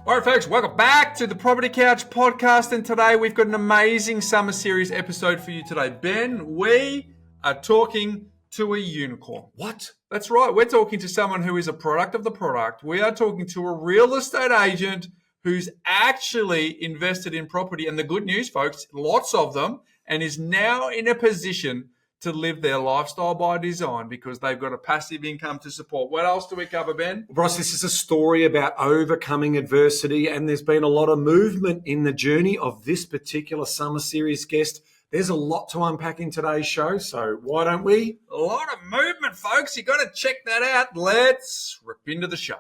All right, folks, welcome back to the Property Couch podcast. And today we've got an amazing summer series episode for you today. Ben, we are talking to a unicorn. What? That's right. We're talking to someone who is a product of the product. We are talking to a real estate agent who's actually invested in property. And the good news, folks, lots of them, and is now in a position to live their lifestyle by design because they've got a passive income to support. What else do we cover, Ben? Bryce, this is a story about overcoming adversity, and there's been a lot of movement in the journey of this particular summer series guest. There's a lot to unpack in today's show, so why don't we? A lot of movement, folks. You got to check that out. Let's rip into the show.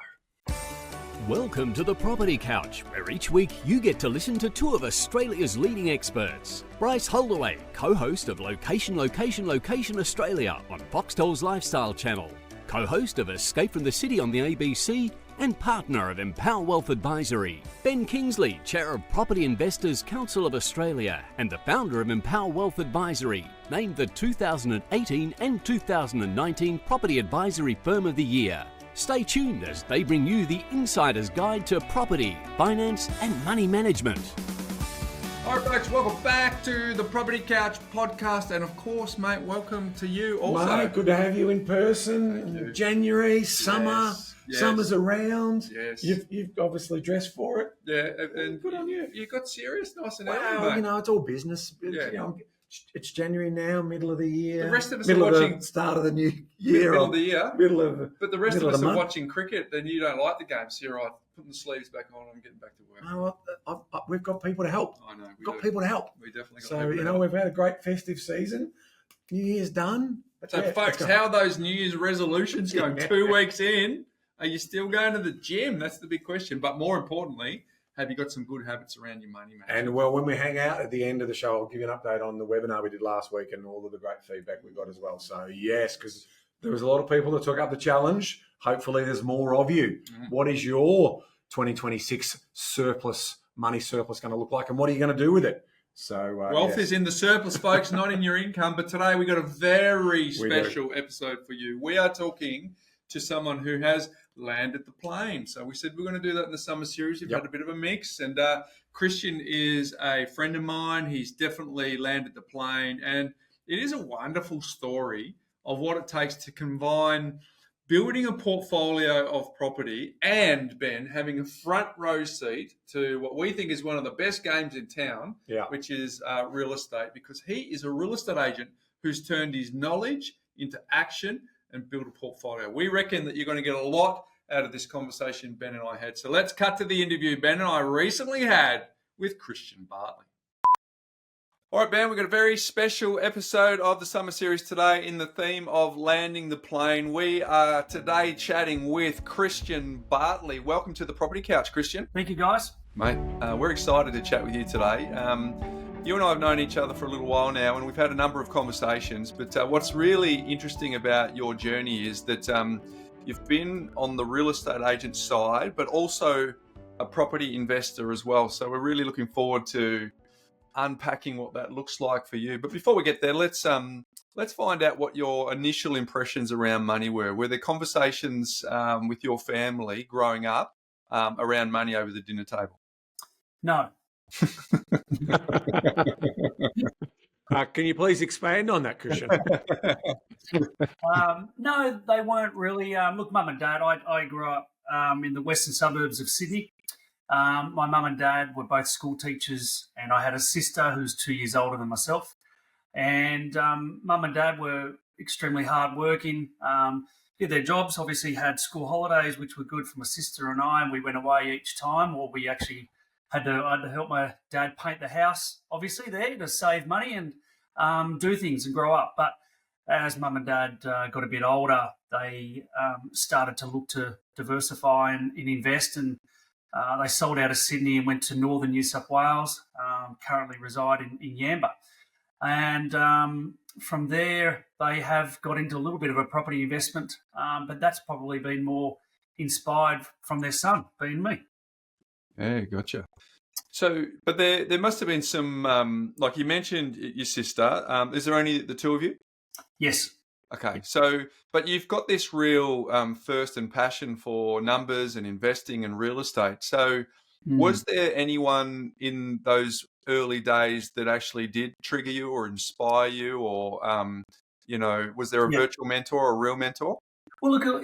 Welcome to the Property Couch, where each week you get to listen to two of Australia's leading experts. Bryce Holdaway, co-host of Location Australia on Foxtel's Lifestyle Channel, co-host of Escape from the City on the ABC, and partner of Empower Wealth Advisory. Ben Kingsley, chair of Property Investors Council of Australia and the founder of Empower Wealth Advisory, named the 2018 and 2019 Property Advisory Firm of the Year. Stay tuned as they bring you the insider's guide to property, finance, and money management. All right, folks, welcome back to the Property Couch podcast. And of course, mate, welcome to you also. Mate, good to have you in person. January, summer, Yes. summer's around. Yes. You've obviously dressed for it. Yeah, and Good on you. You got serious nice and early, Well, mate. it's all business. Yeah. It's January now, middle of the year. The rest of us middle are of watching the start of the new year. middle of the year. But the rest of middle us the are month. watching cricket, and you don't like the game. So you're right, putting the sleeves back on and getting back to work. No, we've got people to help. I know. We've got people to help. We definitely got So, people to help. we've had a great festive season. New Year's done. But So, yeah, folks, let's go. how are those New Year's resolutions going? Yeah. 2 weeks in, are you still going to the gym? That's the big question. But more importantly, have you got some good habits around your money management? And, well, when we hang out at the end of the show, I'll give you an update on the webinar we did last week and all of the great feedback we got as well. So, yes, because there was a lot of people that took up the challenge. Hopefully there's more of you. What is your 2026 money surplus going to look like, and what are you going to do with it? So Wealth is in the surplus, folks, not in your income. But today we got a very special episode for you. We are talking to someone who has landed the plane. So we said we're going to do that in the summer series. We've had a bit of a mix. And Christian is a friend of mine. He's definitely landed the plane. And it is a wonderful story of what it takes to combine building a portfolio of property and, Ben, having a front row seat to what we think is one of the best games in town, which is real estate, because he is a real estate agent who's turned his knowledge into action and build a portfolio. We reckon that you're going to get a lot out of this conversation Ben and I had. So let's cut to the interview Ben and I recently had with Christian Bartley. All right, Ben, we've got a very special episode of the summer series today in the theme of landing the plane. We are today chatting with Christian Bartley. Welcome to the Property Couch, Christian. Thank you, guys. Mate, we're excited to chat with you today. You and I have known each other for a little while now, and we've had a number of conversations. But what's really interesting about your journey is that you've been on the real estate agent side, but also a property investor as well. So we're really looking forward to unpacking what that looks like for you. But before we get there, let's find out what your initial impressions around money were. Were there conversations with your family growing up around money over the dinner table? No. Can you please expand on that, Christian? No, they weren't really. Look, Mum and Dad, I grew up in the western suburbs of Sydney. My mum and dad were both school teachers, and I had a sister who's 2 years older than myself. And mum and dad were extremely hardworking, did their jobs, obviously had school holidays, which were good for my sister and I, and we went away each time, or we actually I had to help my dad paint the house, obviously, there to save money and do things and grow up. But as mum and dad got a bit older, they started to look to diversify and invest, and they sold out of Sydney and went to northern New South Wales, currently reside in Yamba. And from there, they have got into a little bit of a property investment, but that's probably been more inspired from their son, being me. Yeah, gotcha. So, but there must have been some, like you mentioned your sister. Is there only the two of you? Yes. Okay. So, but you've got this real thirst and passion for numbers and investing and real estate. So Was there anyone in those early days that actually did trigger you or inspire you, or was there a virtual mentor or a real mentor? Well, look,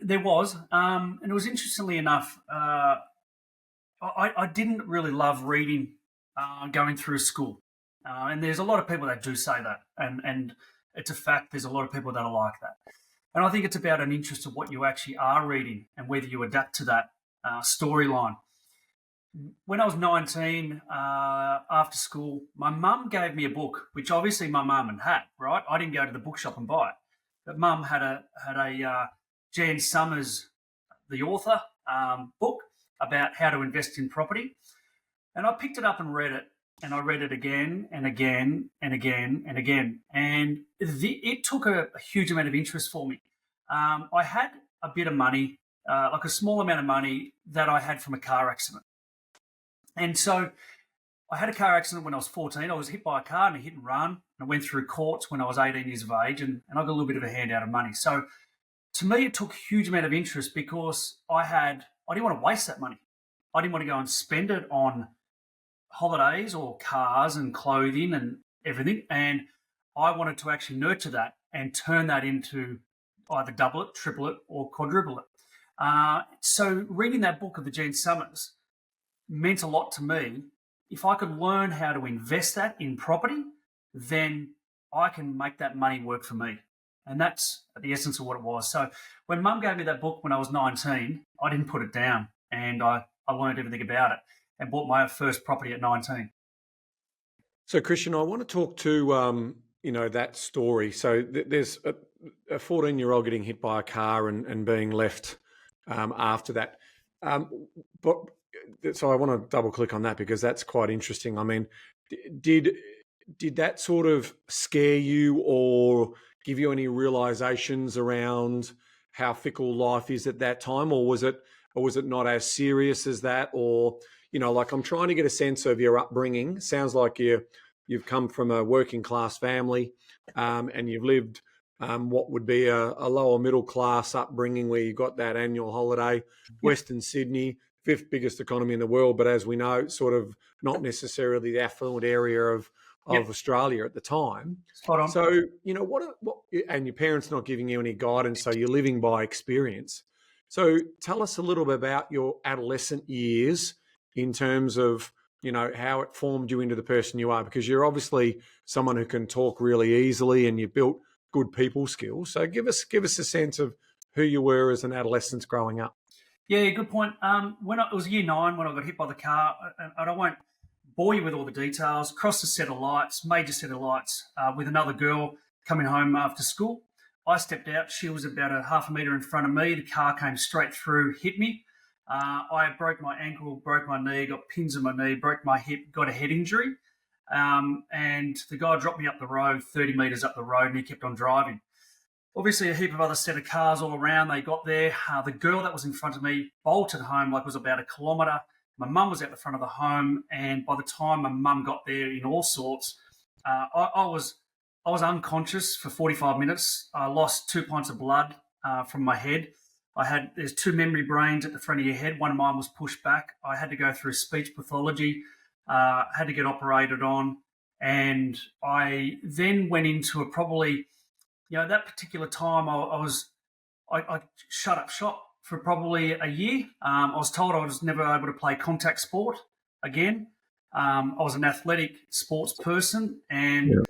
there was, and it was interestingly enough. I didn't really love reading going through school, and there's a lot of people that do say that, and it's a fact. There's a lot of people that are like that, and I think it's about an interest of what you actually are reading and whether you adapt to that storyline. When I was 19, after school, my mum gave me a book, which obviously my mum had, right? I didn't go to the bookshop and buy it, but mum had a Jan Summers, the author, book about how to invest in property. And I picked it up and read it, and I read it again and again and again and again. And it took a huge amount of interest for me. I had a bit of money, like a small amount of money that I had from a car accident. And so I had a car accident when I was 14. I was hit by a car and a hit and run. And I went through courts when I was 18 years of age, and I got a little bit of a handout of money. So to me, it took a huge amount of interest because I didn't want to waste that money. I didn't want to go and spend it on holidays or cars and clothing and everything. And I wanted to actually nurture that and turn that into either double it, triple it, or quadruple it. So reading that book of the Jan Summers meant a lot to me. If I could learn how to invest that in property, then I can make that money work for me. And that's the essence of what it was. So when Mum gave me that book when I was 19, I didn't put it down, and I learned everything about it and bought my first property at 19. So, Christian, I want to talk to that story. So there's a 14-year-old getting hit by a car and being left after that. So I want to double click on that because that's quite interesting. I mean, did that sort of scare you or give you any realizations around how fickle life is at that time, or was it not as serious as that? Or, like, I'm trying to get a sense of your upbringing. Sounds like you've come from a working class family, and you've lived what would be a lower middle class upbringing where you got that annual holiday, Western Sydney, 5th biggest economy in the world, but as we know, sort of not necessarily the affluent area of Australia at the time. Spot on. So, what, and your parents not giving you any guidance, so you're living by experience. So tell us a little bit about your adolescent years in terms of, how it formed you into the person you are, because you're obviously someone who can talk really easily and you've built good people skills. So give us a sense of who you were as an adolescent growing up. Yeah, good point. It was year 9 when I got hit by the car, and I won't bore you with all the details. Crossed a set of lights, major set of lights, with another girl coming home after school. I stepped out. She was about a half a metre in front of me. The car came straight through, hit me. I broke my ankle, broke my knee, got pins in my knee, broke my hip, got a head injury. And the guy dropped me up the road, 30 metres up the road, and he kept on driving. Obviously, a heap of other set of cars all around. They got there. The girl that was in front of me bolted home like it was about a kilometre. My mum was at the front of the home, and by the time my mum got there in all sorts, I was unconscious for 45 minutes. I lost 2 pints of blood from my head. There's 2 memory brains at the front of your head. One of mine was pushed back. I had to go through speech pathology, had to get operated on, and I then went into a probably... that particular time, I shut up shop for probably a year. I was told I was never able to play contact sport again. I was an athletic sports person, and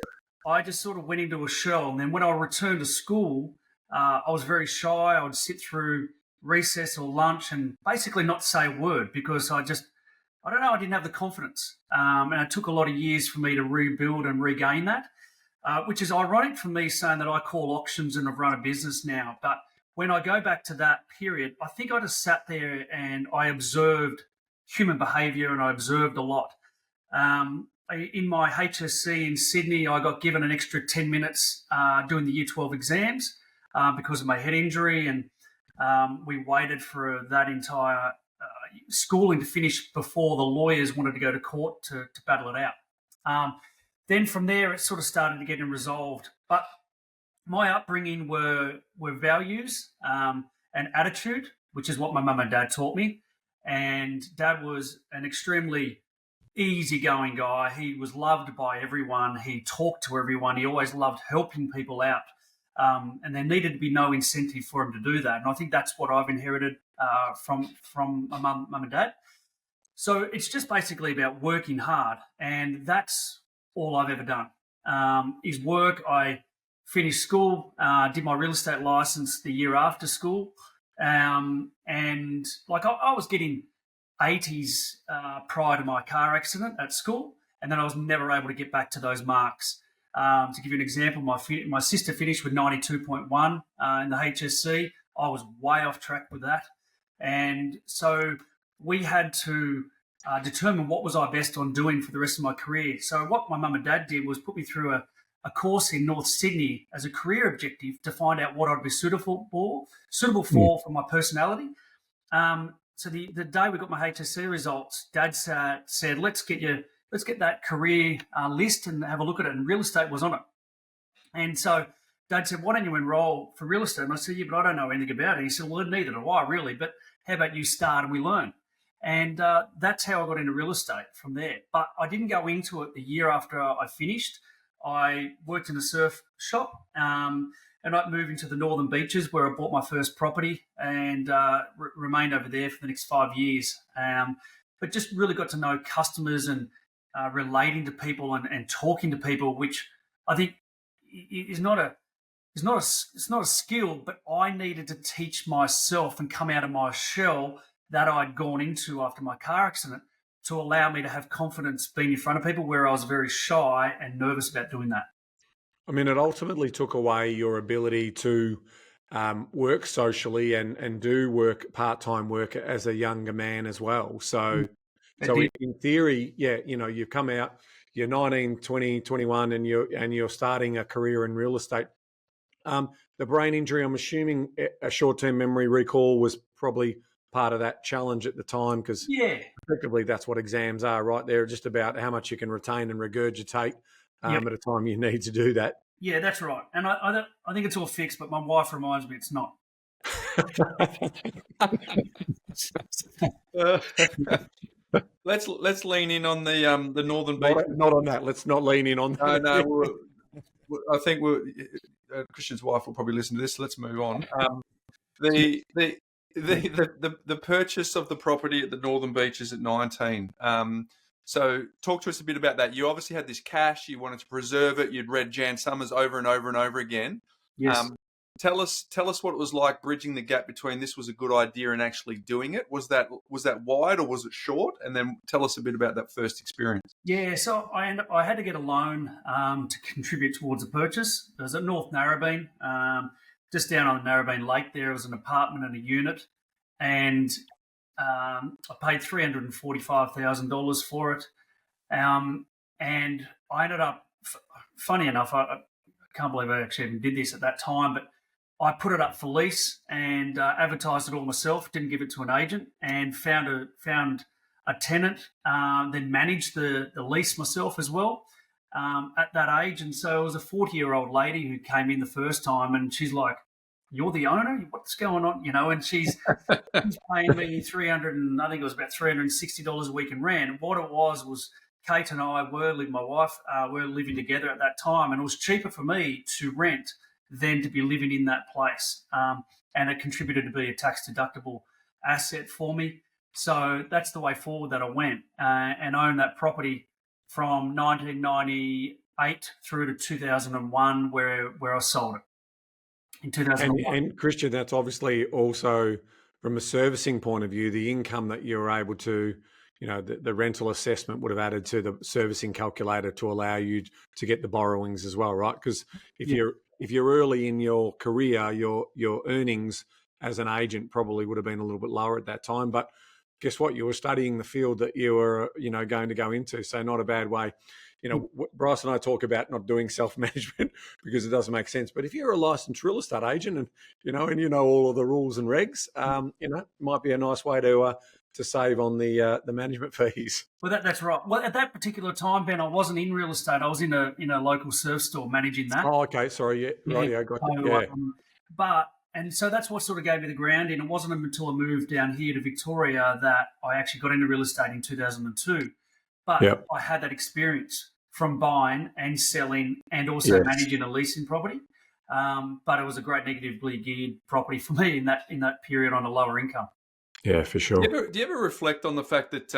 I just sort of went into a shell. And then when I returned to school, I was very shy. I would sit through recess or lunch and basically not say a word because I didn't have the confidence. And it took a lot of years for me to rebuild and regain that. Which is ironic for me saying that I call auctions and I've run a business now. But when I go back to that period, I think I just sat there and I observed human behaviour and I observed a lot. In my HSC in Sydney, I got given an extra 10 minutes doing the Year 12 exams because of my head injury, and we waited for that entire schooling to finish before the lawyers wanted to go to court to battle it out. Then from there, it sort of started to get resolved. But my upbringing were values and attitude, which is what my mum and dad taught me. And Dad was an extremely easygoing guy. He was loved by everyone. He talked to everyone. He always loved helping people out. And there needed to be no incentive for him to do that. And I think that's what I've inherited from my mum and dad. So it's just basically about working hard. And that's all I've ever done is work. I finished school, did my real estate license the year after school. And like I was getting 80s prior to my car accident at school, and then I was never able to get back to those marks. To give you an example, my sister finished with 92.1 in the HSC. I was way off track with that. And so we had to determine what was I best on doing for the rest of my career. So what my mum and dad did was put me through a course in North Sydney as a career objective to find out what I'd be suitable for my personality. So the day we got my HSC results, Dad said, let's get that career list and have a look at it. And real estate was on it. And so Dad said, why don't you enroll for real estate? And I said, yeah, but I don't know anything about it. He said, well, neither do I really, but how about you start and we learn? And that's how I got into real estate from there. But I didn't go into it the year after I finished. I worked in a surf shop and I moved into the Northern Beaches where I bought my first property and remained over there for the next 5 years. But just really got to know customers and relating to people and talking to people, which I think is not a skill, but I needed to teach myself and come out of my shell that I'd gone into after my car accident to allow me to have confidence being in front of people where I was very shy and nervous about doing that. I mean, it ultimately took away your ability to work socially and do work, part-time work as a younger man as well. So in theory, yeah, you've come out, you're 19, 20, 21, and you're starting a career in real estate. The brain injury, I'm assuming a short-term memory recall was probably part of that challenge at the time, because effectively that's what exams are, right? They're just about how much you can retain and regurgitate at a time you need to do that. Yeah, that's right. And I think it's all fixed, but my wife reminds me it's not. Let's lean in on the Northern Beach. Not on that. Let's not lean in on that. No. I think Christian's wife will probably listen to this. So let's move on. The purchase of the property at the Northern Beaches at 19. So talk to us a bit about that. You obviously had this cash. You wanted to preserve it. You'd read Jan Summers over and over and over again. Yes. Tell us what it was like bridging the gap between this was a good idea and actually doing it. Was that wide or was it short? And then tell us a bit about that first experience. Yeah, so I had to get a loan to contribute towards the purchase. It was at North Narrabeen, just down on the Narrabeen Lake. There was an apartment and a unit, and I paid $345,000 for it. And I ended up, funny enough, I can't believe I actually even did this at that time, but I put it up for lease and advertised it all myself, didn't give it to an agent, and found a tenant, then managed the lease myself as well at that age. And so it was a 40-year-old lady who came in the first time, and she's like, "You're the owner? What's going on?" And she's paying me I think it was about $360 a week in rent. And what it was Kate and I my wife were living together at that time, and it was cheaper for me to rent than to be living in that place. And it contributed to be a tax-deductible asset for me. So that's the way forward that I went and owned that property from 1998 through to 2001 where I sold it in 2001. And Christian, that's obviously also from a servicing point of view, the income that you were able to, the rental assessment would have added to the servicing calculator to allow you to get the borrowings as well, right? Because if you're early in your career, your earnings as an agent probably would have been a little bit lower at that time. But guess what? You were studying the field that you were, going to go into. So not a bad way. Bryce and I talk about not doing self-management because it doesn't make sense. But if you're a licensed real estate agent and you know all of the rules and regs, it might be a nice way to save on the management fees. Well, that's right. Well, at that particular time, Ben, I wasn't in real estate. I was in a local surf store managing that. Oh, okay. Sorry. Yeah. Right. Yeah. Got you. Yeah. And so that's what sort of gave me the grounding. It wasn't until I moved down here to Victoria that I actually got into real estate in 2002. But Yep. I had that experience from buying and selling and also managing a leasing property. But it was a great negatively geared property for me in that period on a lower income. Yeah, for sure. Do you ever reflect on the fact that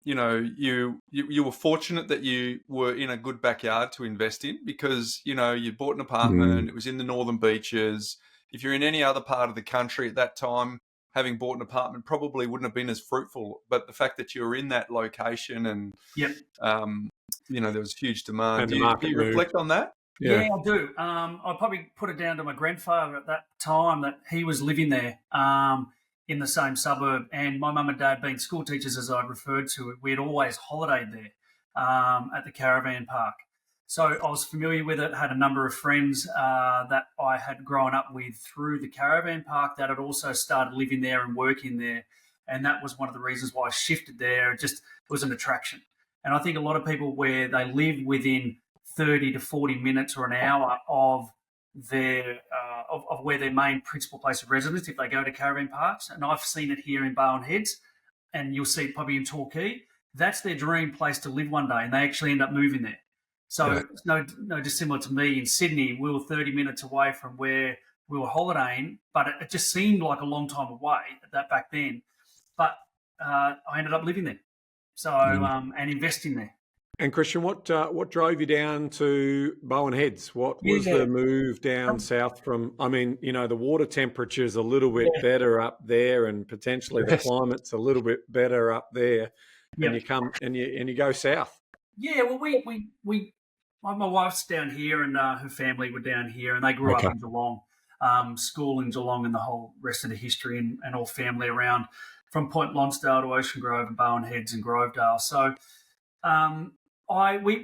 you were fortunate that you were in a good backyard to invest in, because you bought an apartment, it was in the Northern Beaches. If you're in any other part of the country at that time, having bought an apartment probably wouldn't have been as fruitful. But the fact that you were in that location and there was huge demand. And Do you reflect on that? Yeah, I do. I probably put it down to my grandfather at that time that he was living there in the same suburb, and my mum and dad being school teachers, as I referred to it, we had always holidayed there at the caravan park. So I was familiar with it, had a number of friends that I had grown up with through the caravan park that had also started living there and working there. And that was one of the reasons why I shifted there. It just was an attraction. And I think a lot of people where they live within 30 to 40 minutes or an hour of their of where their main principal place of residence, if they go to caravan parks, and I've seen it here in Barwon Heads, and you'll see it probably in Torquay, that's their dream place to live one day, and they actually end up moving there. So it's no dissimilar to me in Sydney. We were 30 minutes away from where we were holidaying, but it just seemed like a long time away back then. But I ended up living there, so and investing there. And Christian, what drove you down to Barwon Heads? What was the move down south from? I mean, the water temperature is a little bit better up there, and potentially the climate's a little bit better up there. And you come and you go south. Yeah, well, we my wife's down here, and her family were down here, and they grew up in Geelong, school in Geelong, and the whole rest of the history, and all family around from Point Lonsdale to Ocean Grove and Barwon Heads and Grovedale. So.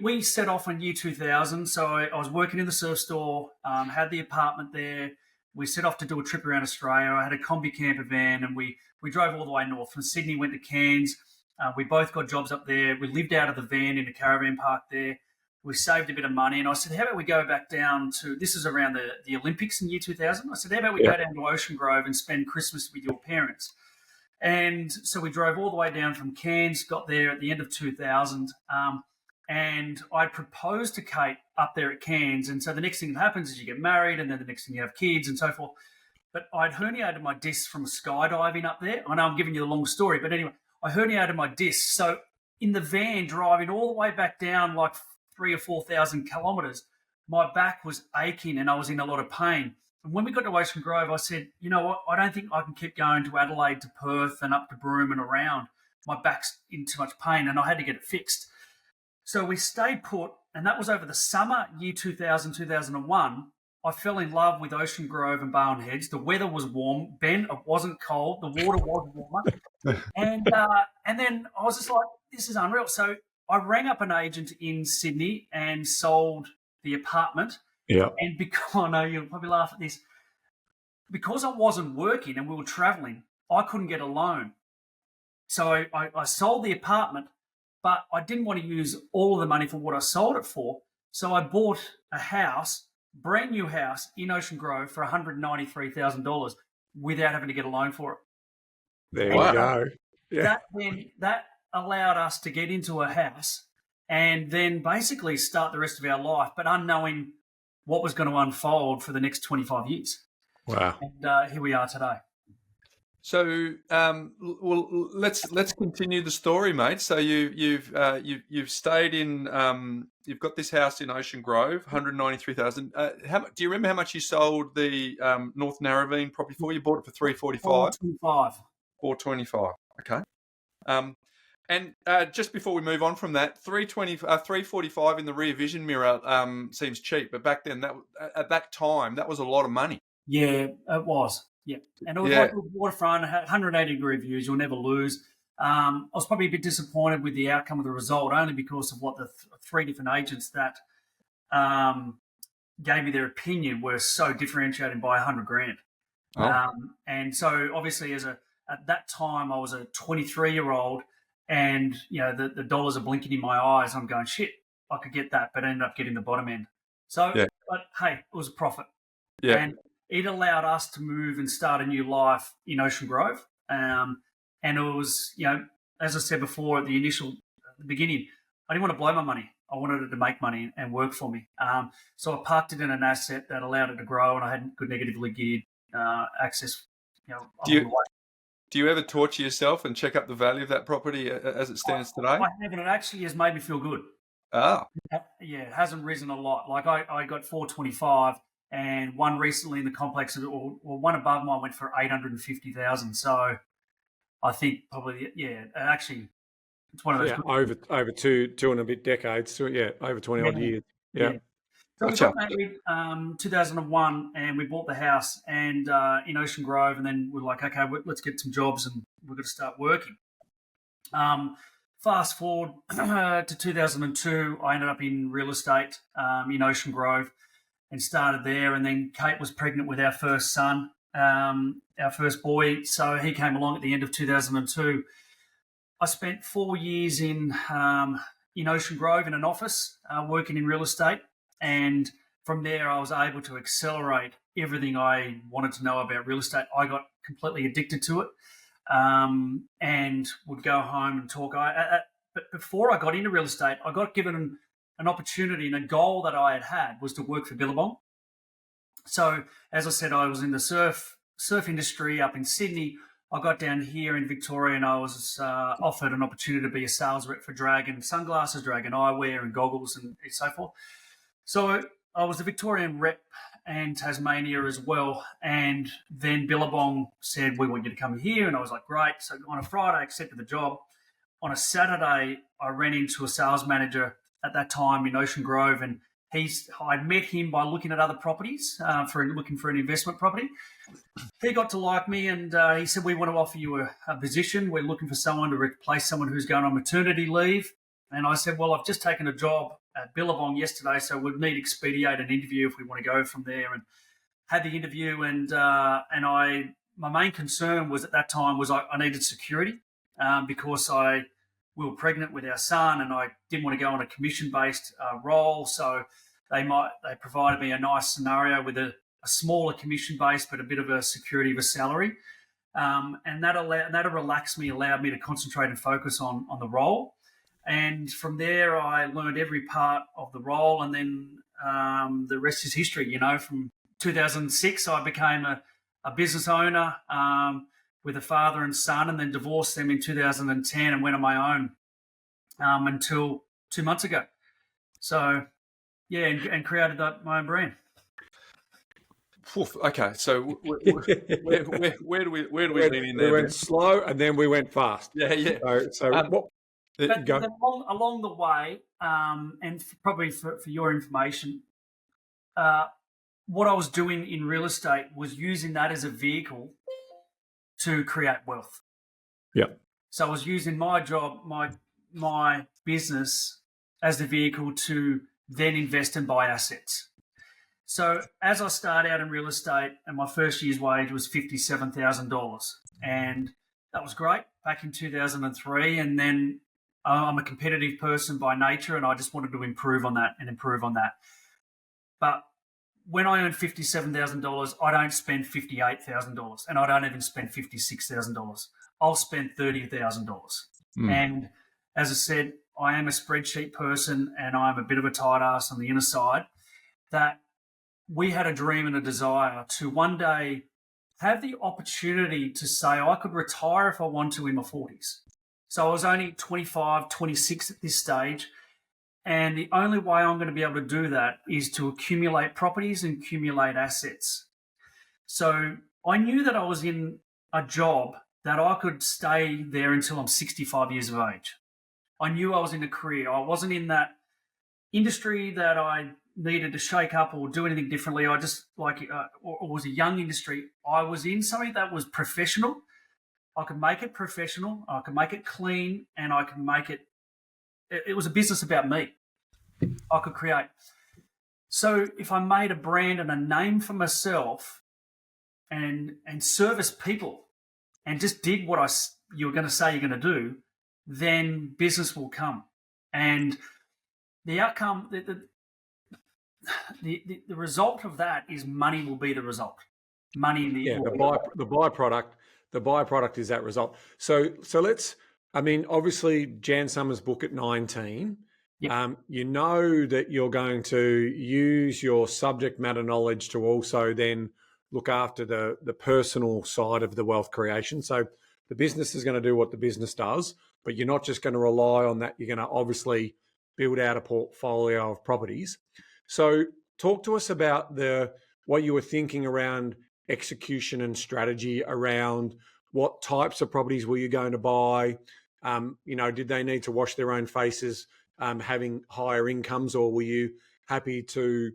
We set off in year 2000. So I was working in the surf store, had the apartment there. We set off to do a trip around Australia. I had a combi camper van, and we drove all the way north from Sydney, went to Cairns. We both got jobs up there. We lived out of the van in a caravan park there. We saved a bit of money, and I said, how about we go back down to, this is around the Olympics in year 2000. I said, how about we go down to Ocean Grove and spend Christmas with your parents? And so we drove all the way down from Cairns, got there at the end of 2000, and I proposed to Kate up there at Cairns. And so the next thing that happens is you get married, and then the next thing you have kids and so forth. But I'd herniated my disc from skydiving up there. I know I'm giving you the long story, but anyway, I herniated my disc. So in the van driving all the way back down like 3,000 or 4,000 kilometres, my back was aching and I was in a lot of pain. And when we got to Ocean Grove, I said, you know what, I don't think I can keep going to Adelaide to Perth and up to Broome and around. My back's in too much pain, and I had to get it fixed. So we stayed put, and that was over the summer, year 2000, 2001. I fell in love with Ocean Grove and Barwon Heads. The weather was warm. Ben, it wasn't cold. The water was warmer. And then I was just like, this is unreal. So I rang up an agent in Sydney and sold the apartment. Yeah. And because, I know you'll probably laugh at this, because I wasn't working and we were traveling, I couldn't get a loan. So I sold the apartment, but I didn't want to use all of the money for what I sold it for. So I bought a house, brand new house in Ocean Grove for $193,000 without having to get a loan for it. There you go. Yeah. That allowed us to get into a house and then basically start the rest of our life, but unknowing what was going to unfold for the next 25 years. Wow. And here we are today. So, well, let's continue the story, mate. So you've stayed in, you've got this house in Ocean Grove, 193,000. Do you remember how much you sold the North Narrabeen property for? You bought it for 345. 425. Okay. And just before we move on from that, 345 in the rear vision mirror seems cheap, but back then at that time that was a lot of money. Yeah, it was. Yeah, and it was like waterfront, 180-degree views. You'll never lose. I was probably a bit disappointed with the outcome of the result, only because of what the three different agents that gave me their opinion were so differentiated by $100,000. Oh. And so, obviously, at that time, I was a 23-year-old, and the dollars are blinking in my eyes. I'm going, shit, I could get that, but I ended up getting the bottom end. So, but hey, it was a profit. Yeah. And it allowed us to move and start a new life in Ocean Grove. And it was, as I said before at the beginning, I didn't want to blow my money. I wanted it to make money and work for me. So I parked it in an asset that allowed it to grow, and I had good negatively geared access. Do you ever torture yourself and check up the value of that property as it stands today? I haven't. It actually has made me feel good. Ah. Yeah, it hasn't risen a lot. Like I got 425, and one recently in the complex, or one above mine went for 850,000. So I think probably, actually, it's one of those. Over two and a bit decades. So over 20 odd years. Yeah. So we got married 2001, and we bought the house and in Ocean Grove, and then we're like, okay, let's get some jobs, and we're going to start working. Fast forward to 2002, I ended up in real estate in Ocean Grove and started there. And then Kate was pregnant with our first son, our first boy. So he came along at the end of 2002. I spent 4 years in Ocean Grove in an office working in real estate. And from there, I was able to accelerate everything I wanted to know about real estate. I got completely addicted to it. And would go home and talk. But before I got into real estate, I got given an opportunity, and a goal that I had was to work for Billabong. So, as I said, I was in the surf industry up in Sydney. I got down here in Victoria, and I was offered an opportunity to be a sales rep for Dragon sunglasses, Dragon eyewear, and goggles, and so forth. So I was the Victorian rep and Tasmania as well. And then Billabong said, we want you to come here. And I was like, great. So on a Friday, I accepted the job. On a Saturday, I ran into a sales manager at that time in Ocean Grove. And I'd met him by looking at other properties, looking for an investment property. He got to like me, and he said, we want to offer you a position. We're looking for someone to replace someone who's going on maternity leave. And I said, well, I've just taken a job at Billabong yesterday, so we'd need to expedite an interview if we want to go from there. And had the interview, and my main concern was at that time was I needed security because we were pregnant with our son, and I didn't want to go on a commission-based role. So they provided me a nice scenario with a smaller commission base, but a bit of a security of a salary. And that relaxed me, allowed me to concentrate and focus on the role. And from there, I learned every part of the role, and then the rest is history. From 2006, I became a business owner with a father and son, and then divorced them in 2010 and went on my own until 2 months ago. So, yeah, and created my own brand. Okay, so where do we lean in there? We went slow, and then we went fast. Yeah. So what? But along the way, and probably for your information, what I was doing in real estate was using that as a vehicle to create wealth. Yeah. So I was using my job, my business as the vehicle to then invest and buy assets. So as I started out in real estate, and my first year's wage was $57,000, and that was great back in 2003, and then I'm a competitive person by nature, and I just wanted to improve on that. But when I earn $57,000, I don't spend $58,000, and I don't even spend $56,000. I'll spend $30,000. And as I said, I am a spreadsheet person, and I'm a bit of a tight ass on the inner side. That we had a dream and a desire to one day have the opportunity to say I could retire if I want to in my 40s. So I was only 25, 26 at this stage. And the only way I'm going to be able to do that is to accumulate properties and accumulate assets. So I knew that I was in a job that I could stay there until I'm 65 years of age. I knew I was in a career. I wasn't in that industry that I needed to shake up or do anything differently. I just or was a young industry. I was in something that was professional. I could make it professional, I could make it clean, and I could make it was a business about me. I could create. So if I made a brand and a name for myself and service people and just did what you were going to say you're going to do, then business will come. And the outcome, the result of that is money will be the result. money in the the byproduct is that result. So let's. I mean, obviously, Jan Summers book at 19. Yep. You know that you're going to use your subject matter knowledge to also then look after the personal side of the wealth creation. So the business is going to do what the business does, but you're not just going to rely on that. You're going to obviously build out a portfolio of properties. So talk to us about what you were thinking around execution and strategy around what types of properties were you going to buy? Did they need to wash their own faces having higher incomes, or were you happy to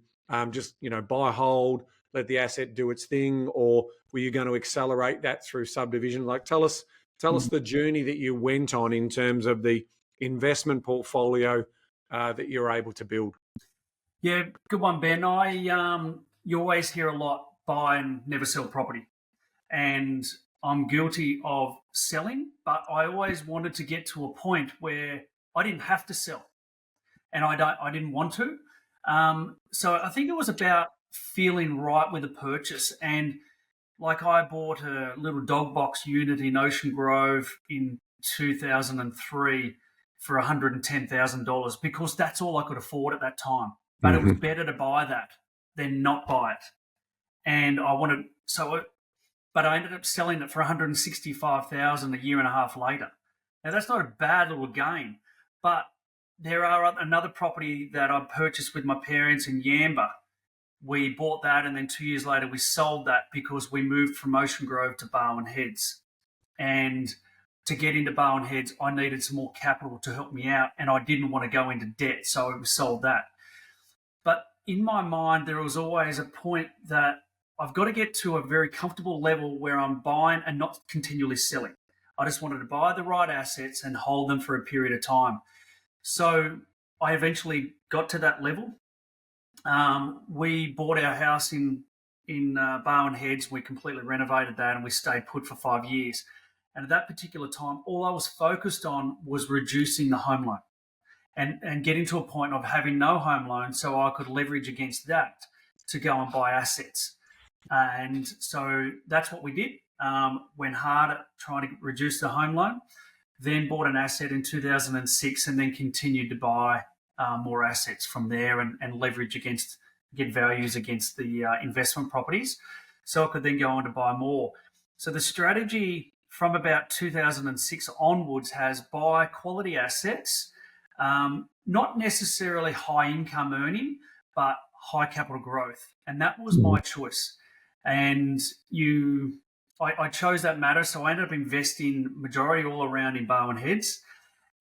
just buy, hold, let the asset do its thing, or were you going to accelerate that through subdivision? Like, tell us the journey that you went on in terms of the investment portfolio that you were able to build. Yeah, good one, Ben. You always hear a lot, buy and never sell property. And I'm guilty of selling, but I always wanted to get to a point where I didn't have to sell, and I didn't want to. So I think it was about feeling right with the purchase. And like, I bought a little dog box unit in Ocean Grove in 2003 for $110,000 because that's all I could afford at that time. But it was better to buy that than not buy it. And but I ended up selling it for $165,000 a year and a half later. Now, that's not a bad little gain, but there are another property that I purchased with my parents in Yamba. We bought that, and then 2 years later we sold that because we moved from Ocean Grove to Barwon Heads. And to get into Barwon Heads, I needed some more capital to help me out, and I didn't want to go into debt, so we sold that. But in my mind, there was always a point that I've got to get to a very comfortable level where I'm buying and not continually selling. I just wanted to buy the right assets and hold them for a period of time. So I eventually got to that level. We bought our house in Barwon Heads. We completely renovated that, and we stayed put for 5 years. And at that particular time, all I was focused on was reducing the home loan and getting to a point of having no home loan so I could leverage against that to go and buy assets. And so that's what we did. Went hard at trying to reduce the home loan, then bought an asset in 2006, and then continued to buy more assets from there and leverage get values against the investment properties. So I could then go on to buy more. So the strategy from about 2006 onwards has buy quality assets, not necessarily high income earning, but high capital growth. And that was my choice. And I chose that matter. So I ended up investing majority all around in Barwon Heads.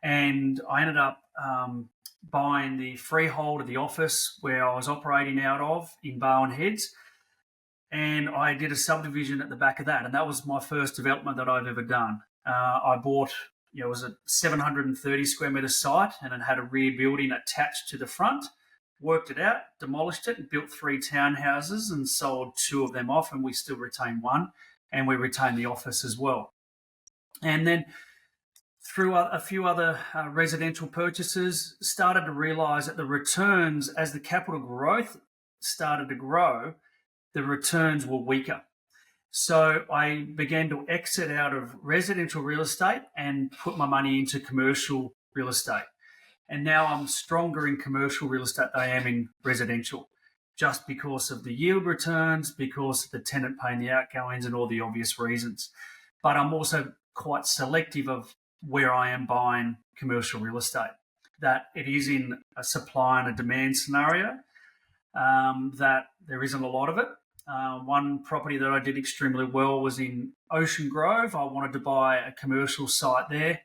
And I ended up buying the freehold of the office where I was operating out of in Barwon Heads. And I did a subdivision at the back of that. And that was my first development that I've ever done. I bought, it was a 730 square metre site, and it had a rear building attached to the front. Worked it out, demolished it, and built 3 townhouses and sold 2 of them off, and we still retain 1, and we retain the office as well. And then through a few other residential purchases, started to realise that the returns, as the capital growth started to grow, the returns were weaker. So I began to exit out of residential real estate and put my money into commercial real estate. And now I'm stronger in commercial real estate than I am in residential, just because of the yield returns, because of the tenant paying the outgoings, and all the obvious reasons. But I'm also quite selective of where I am buying commercial real estate, that it is in a supply and a demand scenario, that there isn't a lot of it. One property that I did extremely well was in Ocean Grove. I wanted to buy a commercial site there,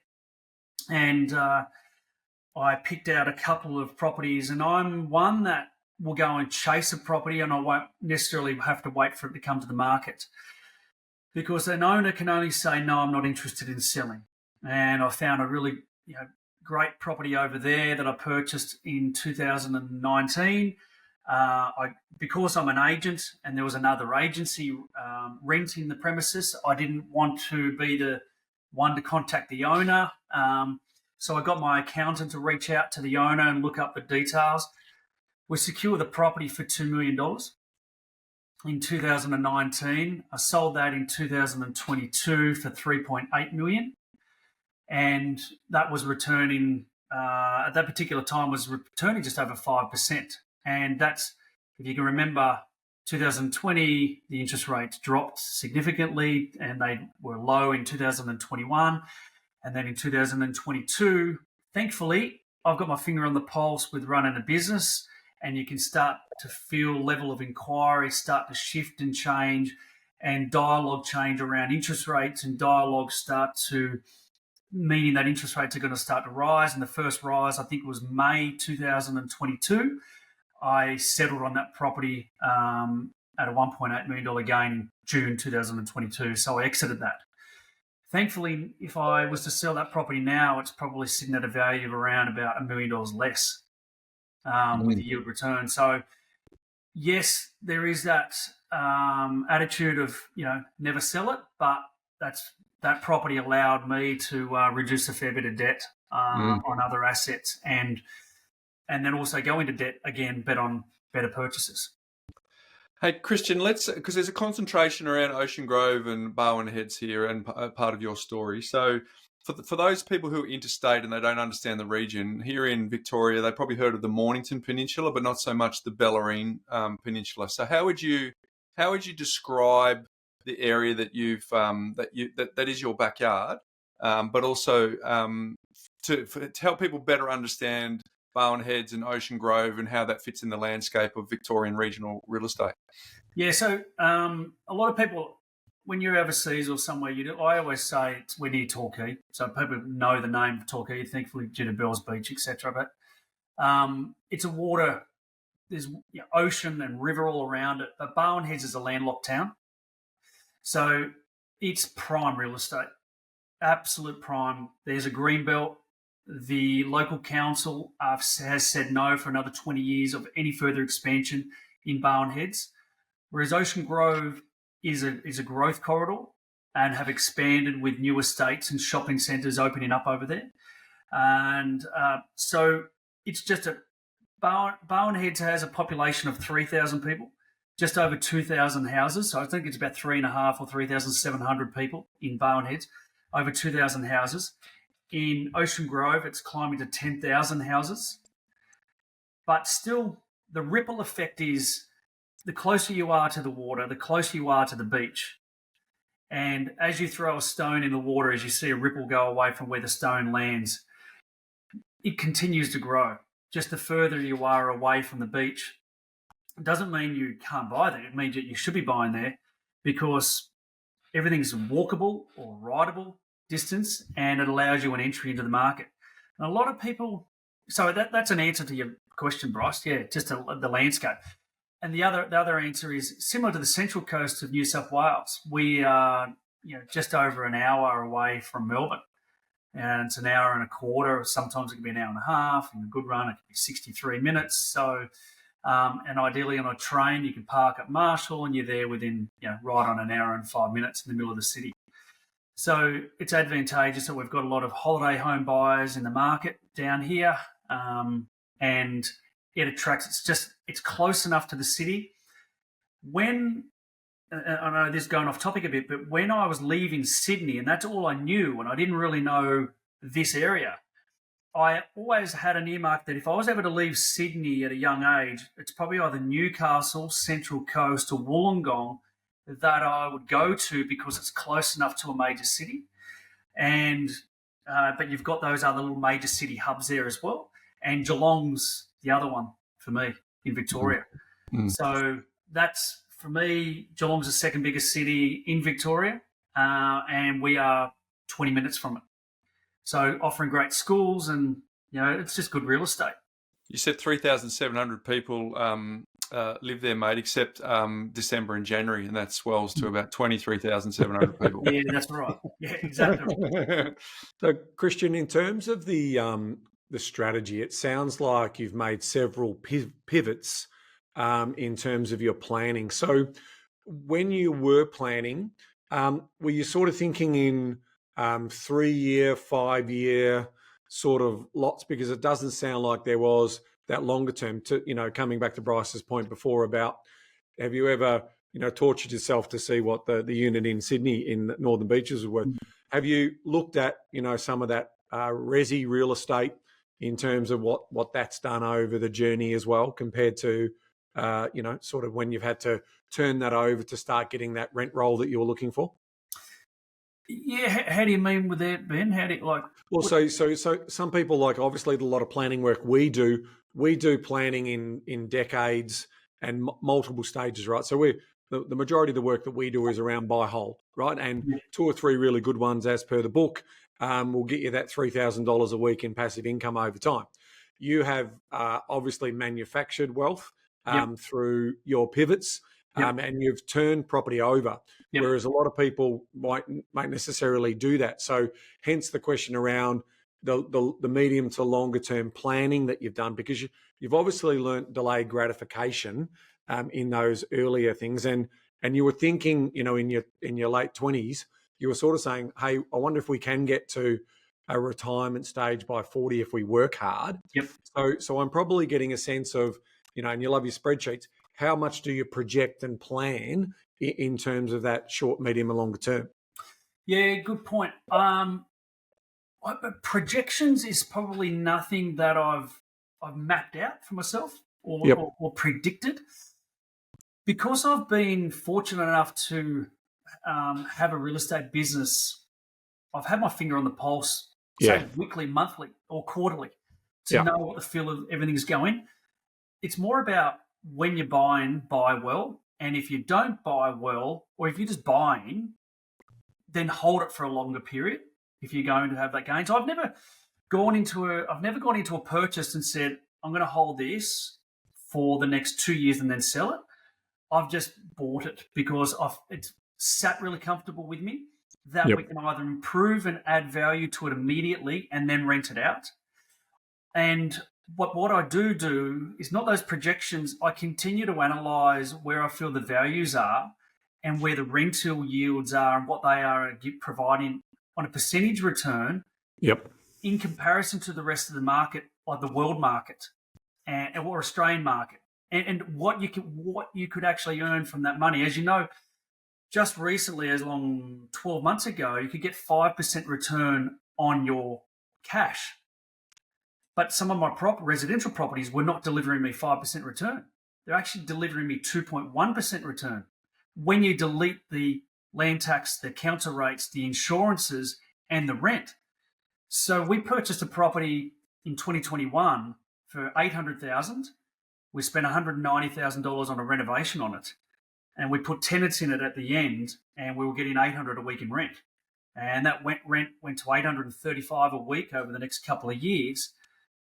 and I picked out a couple of properties, and I'm one that will go and chase a property, and I won't necessarily have to wait for it to come to the market, because an owner can only say, no, I'm not interested in selling. And I found a really great property over there that I purchased in 2019. Because I'm an agent and there was another agency renting the premises, I didn't want to be the one to contact the owner. So I got my accountant to reach out to the owner and look up the details. We secured the property for $2 million. in 2019. I sold that in 2022 for 3.8 million, and that was returning at that particular time was returning just over 5%. And that's, if you can remember, 2020 the interest rates dropped significantly, and they were low in 2021, and then in 2022, thankfully, I've got my finger on the pulse with running a business, and you can start to feel level of inquiry start to shift and change, and dialogue change around interest rates, and dialogue start to meaning that interest rates are going to start to rise. And the first rise, I think it was May 2022. I settled on that property at a $1.8 million gain in June 2022. So I exited that. Thankfully, if I was to sell that property now, it's probably sitting at a value of around about $1 million less with the yield return. So yes, there is that attitude of, never sell it, but that property allowed me to reduce a fair bit of debt on other assets, and then also go into debt again, bet on better purchases. Hey, Christian, because there's a concentration around Ocean Grove and Barwon Heads here and part of your story. So for those people who are interstate and they don't understand the region, here in Victoria, they probably heard of the Mornington Peninsula, but not so much the Bellarine Peninsula. So how would you describe the area that you've that is your backyard, but also to help people better understand Barwon Heads and Ocean Grove and how that fits in the landscape of Victorian regional real estate? Yeah, so a lot of people, when you're overseas or somewhere, I always say we're near Torquay, so people know the name of Torquay, thankfully due to Bells Beach, etc. But it's a water, there's ocean and river all around it. But Barwon Heads is a landlocked town, so it's prime real estate, absolute prime. There's a green belt. The local council has said no for another 20 years of any further expansion in Barwon Heads, whereas Ocean Grove is a growth corridor and have expanded with new estates and shopping centres opening up over there. And so it's just Barwon Heads has a population of 3,000 people, just over 2,000 houses. So I think it's about 3,500 or 3,700 people in Barwon Heads, over 2,000 houses. In Ocean Grove, it's climbing to 10,000 houses. But still, the ripple effect is the closer you are to the water, the closer you are to the beach. And as you throw a stone in the water, as you see a ripple go away from where the stone lands, it continues to grow. Just the further you are away from the beach, it doesn't mean you can't buy there. It means that you should be buying there because everything's walkable or rideable distance, and it allows you an entry into the market. And a lot of people, so that's an answer to your question, Bryce. Yeah, just the landscape. And the other answer is similar to the central coast of New South Wales. We are just over an hour away from Melbourne, and it's an hour and a quarter. Sometimes it can be an hour and a half. In a good run, it can be 63 minutes. So, and ideally on a train, you can park at Marshall, and you're there within right on an hour and 5 minutes in the middle of the city. So it's advantageous that we've got a lot of holiday home buyers in the market down here, and it attracts. It's close enough to the city. When I know this is going off topic a bit, but when I was leaving Sydney, and that's all I knew, and I didn't really know this area, I always had an earmark that if I was able to leave Sydney at a young age, it's probably either Newcastle, Central Coast, or Wollongong that I would go to because it's close enough to a major city. And but you've got those other little major city hubs there as well. And Geelong's the other one for me in Victoria. So that's, for me, Geelong's the second biggest city in Victoria, and we are 20 minutes from it. So offering great schools, and it's just good real estate. You said 3,700 people live there, mate, except December and January, and that swells to about 23,700 people. Yeah, that's right. Yeah, exactly. So, Christian, in terms of the strategy, it sounds like you've made several pivots in terms of your planning. So, when you were planning, were you sort of thinking in 3-year, 5-year sort of lots? Because it doesn't sound like there was that longer term. To coming back to Bryce's point before about, have you ever tortured yourself to see what the unit in Sydney in the Northern Beaches was worth. Have you looked at, some of that resi real estate in terms of what that's done over the journey as well, compared to, sort of when you've had to turn that over to start getting that rent roll that you were looking for? Yeah, how do you mean with that, Ben? How do you like? Well, so some people, like, obviously a lot of planning work we do planning in decades and multiple stages, right? So the majority of the work that we do is around buy hold, right? And 2 or 3 really good ones as per the book will get you that $3,000 a week in passive income over time. You have obviously manufactured wealth through your pivots. And you've turned property over, whereas a lot of people might necessarily do that. So hence the question around the medium to longer term planning that you've done, because you've obviously learnt delayed gratification in those earlier things. And you were thinking, in your late 20s, you were sort of saying, hey, I wonder if we can get to a retirement stage by 40 if we work hard. So I'm probably getting a sense of, and you love your spreadsheets, how much do you project and plan in terms of that short, medium, and longer term? Yeah, good point. Projections is probably nothing that I've mapped out for myself or predicted, because I've been fortunate enough to have a real estate business. I've had my finger on the pulse, say weekly, monthly, or quarterly, to know what the feel of everything's going. It's more about, when you're buying, buy well. And if you don't buy well, or if you're just buying, then hold it for a longer period if you're going to have that gain. So I've never gone into a purchase and said, I'm going to hold this for the next 2 years and then sell it. I've just bought it because it's sat really comfortable with me, that we can either improve and add value to it immediately and then rent it out. And what I do is not those projections. I continue to analyse where I feel the values are and where the rental yields are and what they are providing on a percentage return in comparison to the rest of the market, like the world market or Australian market, and what you could actually earn from that money. As you know, just recently, as long 12 months ago, you could get 5% return on your cash. But some of my residential properties were not delivering me 5% return. They're actually delivering me 2.1% return. When you delete the land tax, the council rates, the insurances, and the rent. So we purchased a property in 2021 for $800,000. We spent $190,000 on a renovation on it. And we put tenants in it at the end, and we were getting $800 a week in rent. And that rent went to $835 a week over the next couple of years.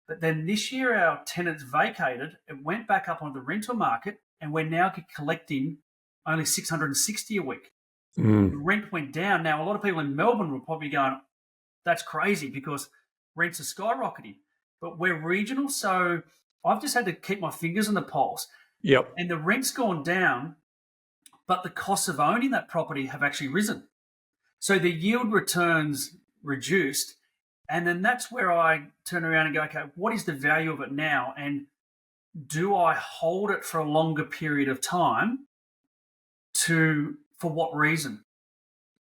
But then this year, our tenants vacated. It went back up on the rental market, and we're now collecting only $660 a week. The rent went down. Now, a lot of people in Melbourne will probably go, that's crazy because rents are skyrocketing. But we're regional, so I've just had to keep my fingers on the pulse. And the rent's gone down, but the costs of owning that property have actually risen. So the yield returns reduced. And then that's where I turn around and go, okay, what is the value of it now? And do I hold it for a longer period of time for what reason?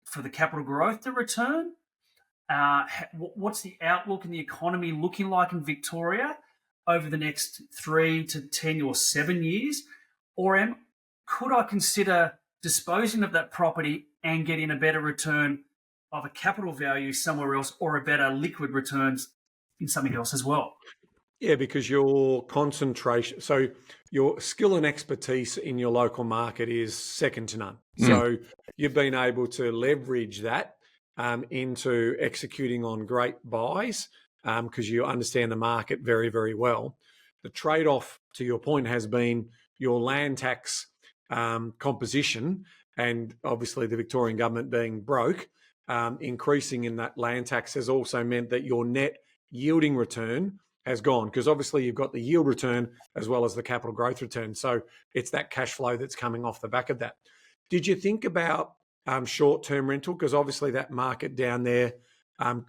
For the capital growth to return? What's the outlook in the economy looking like in Victoria over the next 3 to 10 or 7 years? Or could I consider disposing of that property and getting a better return of a capital value somewhere else, or a better liquid returns in something else as well? Yeah, because your concentration, so your skill and expertise in your local market is second to none. So you've been able to leverage that into executing on great buys because you understand the market very, very well. The trade-off, to your point, has been your land tax composition, and obviously the Victorian government being broke. Increasing in that land tax has also meant that your net yielding return has gone, because obviously you've got the yield return as well as the capital growth return. So it's that cash flow that's coming off the back of that. Did you think about short-term rental? Because obviously that market down there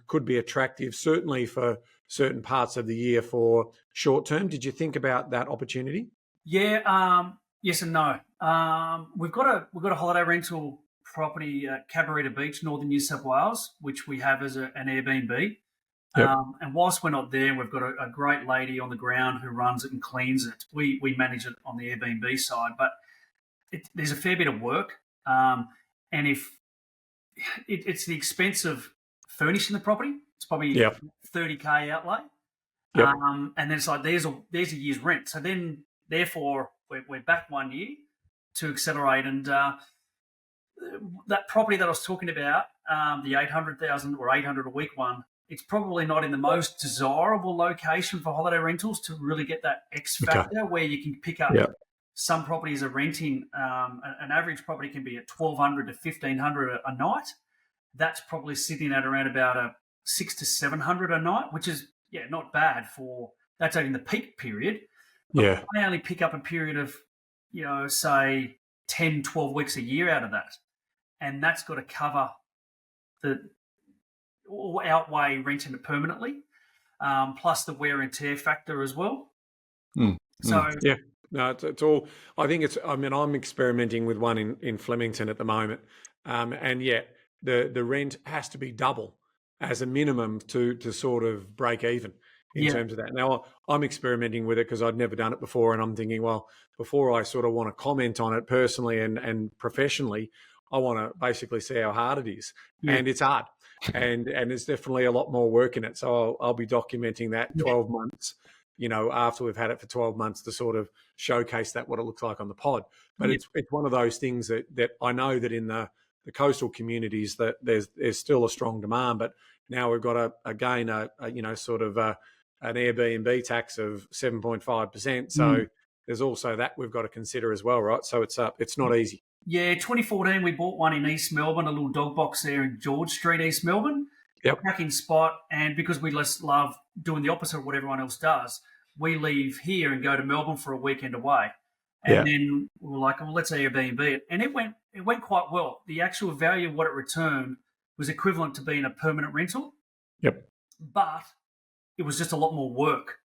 could be attractive, certainly for certain parts of the year for short-term. Did you think about that opportunity? Yeah, Yes and no. We've got a holiday rental property at Cabarita Beach, northern New South Wales, which we have as an Airbnb. Yep. And whilst we're not there, we've got a great lady on the ground who runs it and cleans it. We manage it on the Airbnb side, but there's a fair bit of work. And if it's the expense of furnishing the property, it's probably $30K outlay. Yep. And then it's like there's a year's rent. So then, therefore, we're back 1 year to accelerate. And that property that I was talking about, the 800,000 or 800 a week one, it's probably not in the most desirable location for holiday rentals to really get that X factor where you can pick up. Some properties are renting, an average property can be at $1,200 to $1,500 a night. That's probably sitting at around about a $600 to $700 a night, which is, not bad that's only in the peak period. But I only pick up a period of, say 10, 12 weeks a year out of that. And that's got to cover or outweigh renting it permanently, plus the wear and tear factor as well. No, it's all. I'm experimenting with one in Flemington at the moment, and the rent has to be double as a minimum to sort of break even in terms of that. Now, I'm experimenting with it because I'd never done it before, and I'm thinking, well, before I sort of want to comment on it personally and professionally, I want to basically see how hard it is, and it's hard, and there's definitely a lot more work in it. So I'll be documenting that 12 months. After we've had it for 12 months to sort of showcase that what it looks like on the pod. But it's one of those things that I know that in the coastal communities that there's still a strong demand, but now we've got an Airbnb tax of 7.5%. So there's also that we've got to consider as well, right? So it's not easy. Yeah, 2014 we bought one in East Melbourne, a little dog box there in George Street, East Melbourne. Cracking spot, and because we just love doing the opposite of what everyone else does, we leave here and go to Melbourne for a weekend away. And then we were like, well, let's Airbnb it. And it went quite well. The actual value of what it returned was equivalent to being a permanent rental. But it was just a lot more work.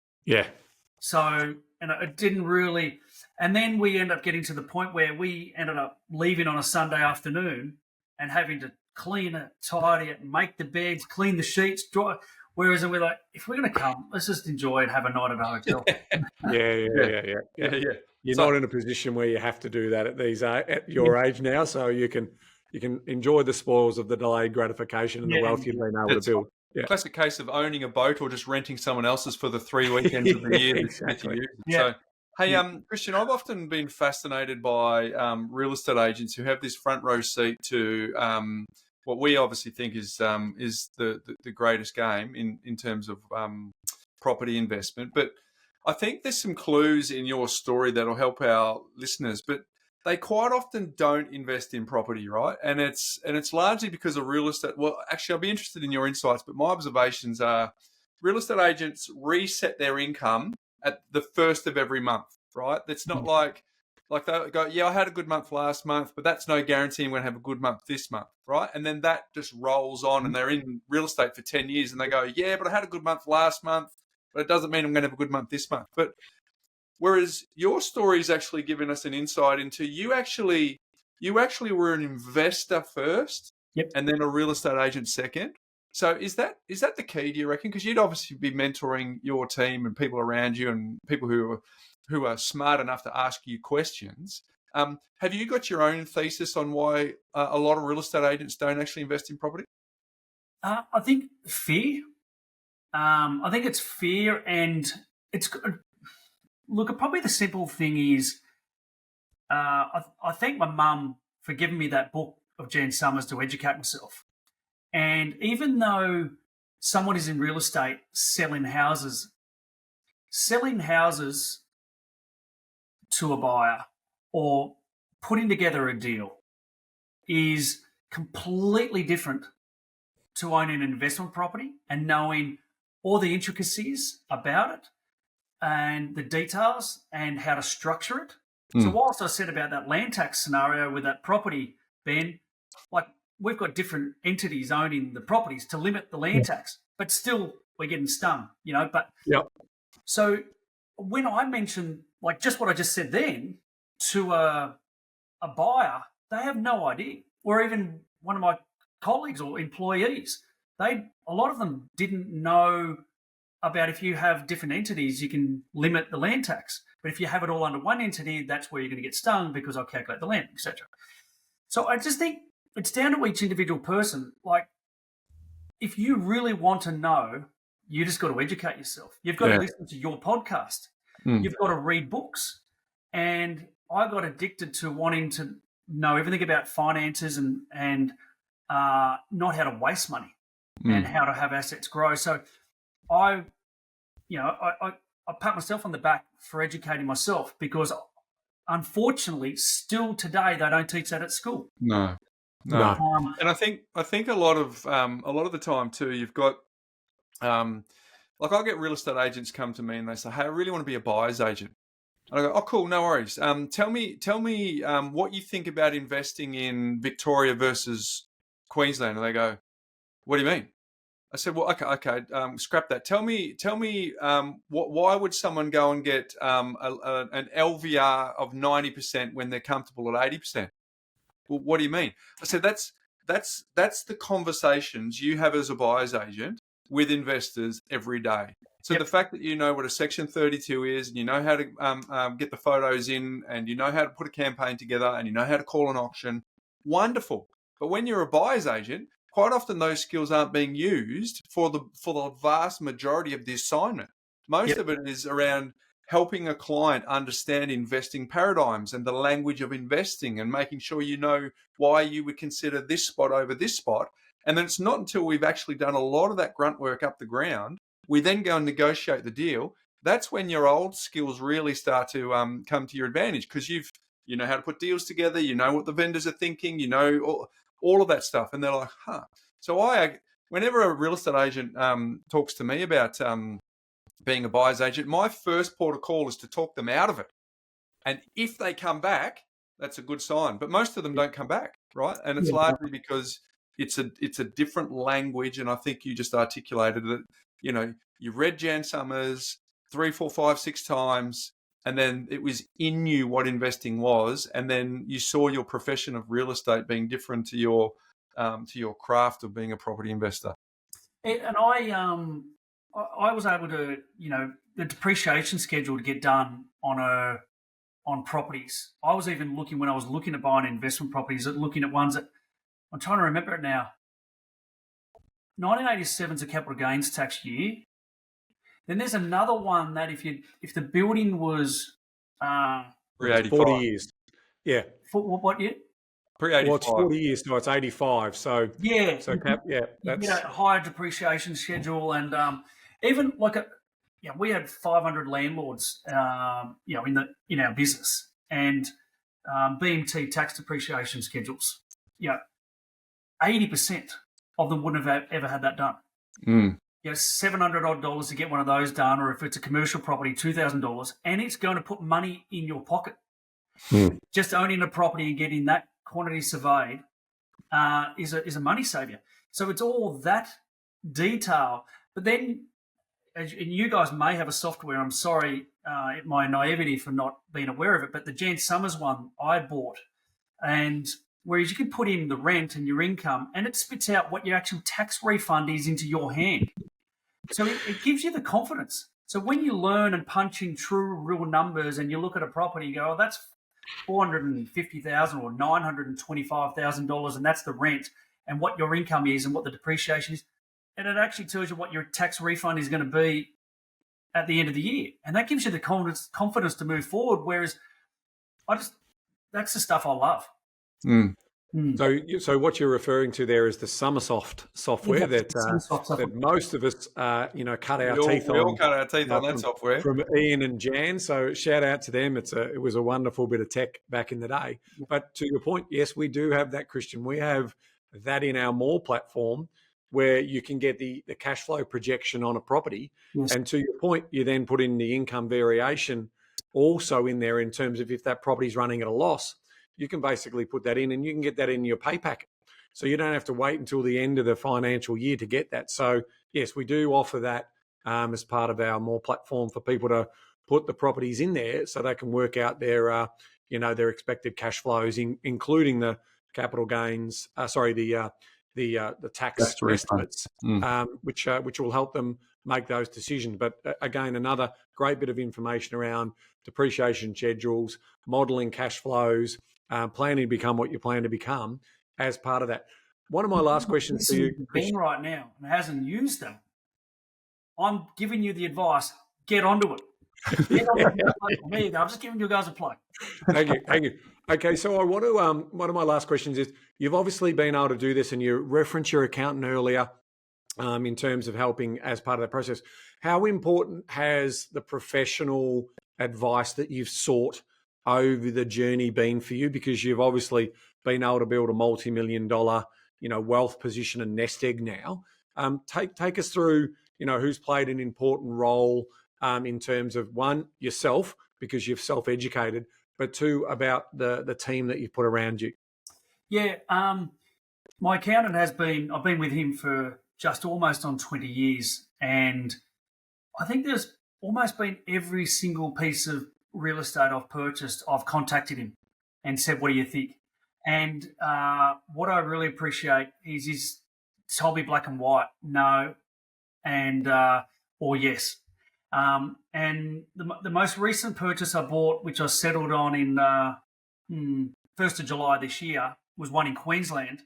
So, and it didn't really, and then we ended up getting to the point where we ended up leaving on a Sunday afternoon and having to clean it, tidy it, make the beds, clean the sheets, dry. Whereas we're like, if we're going to come, let's just enjoy and have a night at a hotel. You're not in a position where you have to do that at your age now, so you can enjoy the spoils of the delayed gratification and the wealth you've been able to build. Classic case of owning a boat or just renting someone else's for the 3 weekends of the year. Exactly. So, hey, Christian, I've often been fascinated by real estate agents who have this front row seat to what we obviously think is the greatest game in terms of property investment. But I think there's some clues in your story that'll help our listeners. But they quite often don't invest in property, right? And it's largely because of real estate. Well, actually, I'll be interested in your insights. But my observations are real estate agents reset their income at the first of every month, right? It's not like they go, I had a good month last month, but that's no guarantee I'm going to have a good month this month, right? And then that just rolls on, and they're in real estate for 10 years, and they go, but I had a good month last month, but it doesn't mean I'm going to have a good month this month. But whereas your story is actually giving us an insight into you actually were an investor first, and then a real estate agent second. So is that the key, do you reckon? Because you'd obviously be mentoring your team and people around you and people who are smart enough to ask you questions. Have you got your own thesis on why a lot of real estate agents don't actually invest in property? I think fear. I think it's fear, and it's look. Probably the simple thing is, I thank my mum for giving me that book of Jan Summers to educate myself. And even though someone is in real estate selling houses to a buyer or putting together a deal is completely different to owning an investment property and knowing all the intricacies about it and the details and how to structure it. So whilst I said about that land tax scenario with that property, Ben, like we've got different entities owning the properties to limit the land tax, but still we're getting stung, But so when I mentioned like just what I just said then to a buyer, they have no idea. Or even one of my colleagues or employees, a lot of them didn't know about if you have different entities, you can limit the land tax. But if you have it all under one entity, that's where you're going to get stung because I'll calculate the land, etc. So I just think it's down to each individual person. Like, if you really want to know, you just got to educate yourself. You've got to listen to your podcast. You've got to read books. And I got addicted to wanting to know everything about finances and not how to waste money and how to have assets grow. So I pat myself on the back for educating myself, because unfortunately still today they don't teach that at school. No. And I think a lot of the time too, you've got like I get real estate agents come to me and they say, "Hey, I really want to be a buyer's agent." And I go, "Oh, cool, no worries. Tell me what you think about investing in Victoria versus Queensland." And they go, "What do you mean?" I said, "Well, okay, scrap that. Tell me, why would someone go and get an LVR of 90% when they're comfortable at 80%? Well, what do you mean?" I said, "That's the conversations you have as a buyer's agent with investors every day. So the fact that you know what a Section 32 is, and you know how to get the photos in, and you know how to put a campaign together, and you know how to call an auction, wonderful. But when you're a buyer's agent, quite often those skills aren't being used for the vast majority of the assignment. Most of it is around helping a client understand investing paradigms and the language of investing, and making sure you know why you would consider this spot over this spot. And then it's not until we've actually done a lot of that grunt work up the ground, we then go and negotiate the deal. That's when your old skills really start to come to your advantage, because you know how to put deals together, you know what the vendors are thinking, you know all of that stuff." And they're like, "Huh." So whenever a real estate agent talks to me about being a buyer's agent, my first port of call is to talk them out of it. And if they come back, that's a good sign. But most of them don't come back, right? And it's largely because it's a different language. And I think you just articulated it. You know, you read Jan Summers 3, 4, 5, 6 times, and then it was in you what investing was, and then you saw your profession of real estate being different to your craft of being a property investor. And I was able to, the depreciation schedule to get done on properties. I was even looking, when I was looking at buying investment properties, looking at ones that, I'm trying to remember it now. 1987 is a capital gains tax year. Then there's another one that if the building was 40 years. Yeah. What year? Pre-85. Well, it's 40 years, so it's 85. So that's a higher depreciation schedule, and even like we had 500 landlords, in our business, and BMT tax depreciation schedules. 80% of them wouldn't have ever had that done. $700 odd to get one of those done, or if it's a commercial property, $2,000, and it's going to put money in your pocket. Just owning a property and getting that quantity surveyed is a money savior. So it's all that detail. But then, and you guys may have a software. I'm sorry, my naivety for not being aware of it. But the Jan Summers one I bought, and whereas you can put in the rent and your income, and it spits out what your actual tax refund is into your hand. So it gives you the confidence. So when you learn and punch in true, real numbers, and you look at a property, you go, "Oh, that's $450,000 or $925,000, and that's the rent, and what your income is and what the depreciation is," and it actually tells you what your tax refund is going to be at the end of the year, and that gives you the confidence to move forward. Whereas that's the stuff I love. So what you're referring to there is the Summersoft software that most of us, cut our teeth on. We all cut our teeth on that software. From Ian and Jan. So shout out to them. It was a wonderful bit of tech back in the day. But to your point, yes, we do have that, Christian. We have that in our Moorr platform, where you can get the cash flow projection on a property. Yes. And to your point, you then put in the income variation also in there in terms of if that property's running at a loss. You can basically put that in, and you can get that in your pay packet. So you don't have to wait until the end of the financial year to get that. So yes, we do offer that as part of our Moorr platform for people to put the properties in there so they can work out their their expected cash flows, including the capital gains. The tax estimates, which will help them make those decisions. But again, another great bit of information around depreciation schedules, modelling cash flows, planning to become what you plan to become as part of that. One of my last questions to you, Ben, right now, and hasn't used them. I'm giving you the advice. Get onto it. There you go. I'm just giving you guys a plug. Thank you. Okay, so I want to. One of my last questions is: you've obviously been able to do this, and you referenced your accountant earlier, in terms of helping as part of that process. How important has the professional advice that you've sought over the journey been for you? Because you've obviously been able to build a multi-million-dollar, wealth position and nest egg now. Take us through, who's played an important role in terms of, one, yourself, because you've self-educated, but two, about the team that you've put around you. Yeah, my accountant I've been with him for just almost on 20 years, and I think there's almost been every single piece of real estate I've purchased, I've contacted him and said, what do you think? And what I really appreciate is he's told me black and white, no, and or yes. And the most recent purchase I bought, which I settled on in 1st of July this year, was one in Queensland.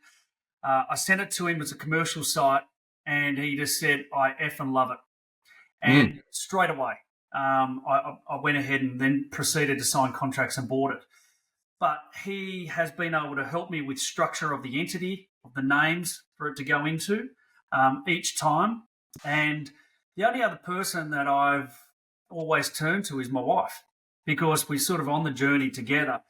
I sent it to him as a commercial site, and he just said, I effing love it. And straight away, I went ahead and then proceeded to sign contracts and bought it. But he has been able to help me with structure of the entity, of the names for it to go into each time. And the only other person that I've always turned to is my wife, because we're sort of on the journey together.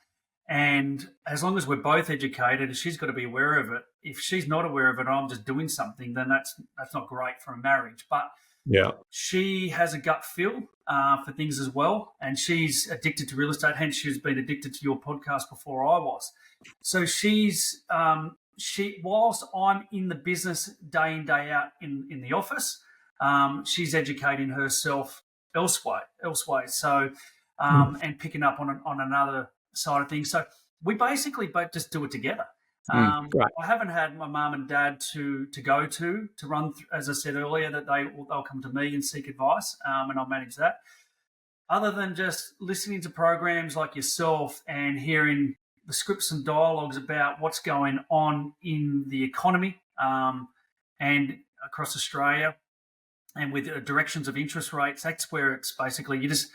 And as long as we're both educated, she's got to be aware of it. If she's not aware of it, I'm just doing something, then that's not great for a marriage. But yeah, she has a gut feel for things as well, and she's addicted to real estate. Hence, she's been addicted to your podcast before I was. So she's whilst I'm in the business day in, day out in the office, she's educating herself elsewhere. So and picking up on another side of things. So we basically both just do it together. I haven't had my mum and dad to go to run, as I said earlier, that they'll come to me and seek advice, and I'll manage that. Other than just listening to programs like yourself and hearing the scripts and dialogues about what's going on in the economy and across Australia, and with directions of interest rates, that's where it's basically you just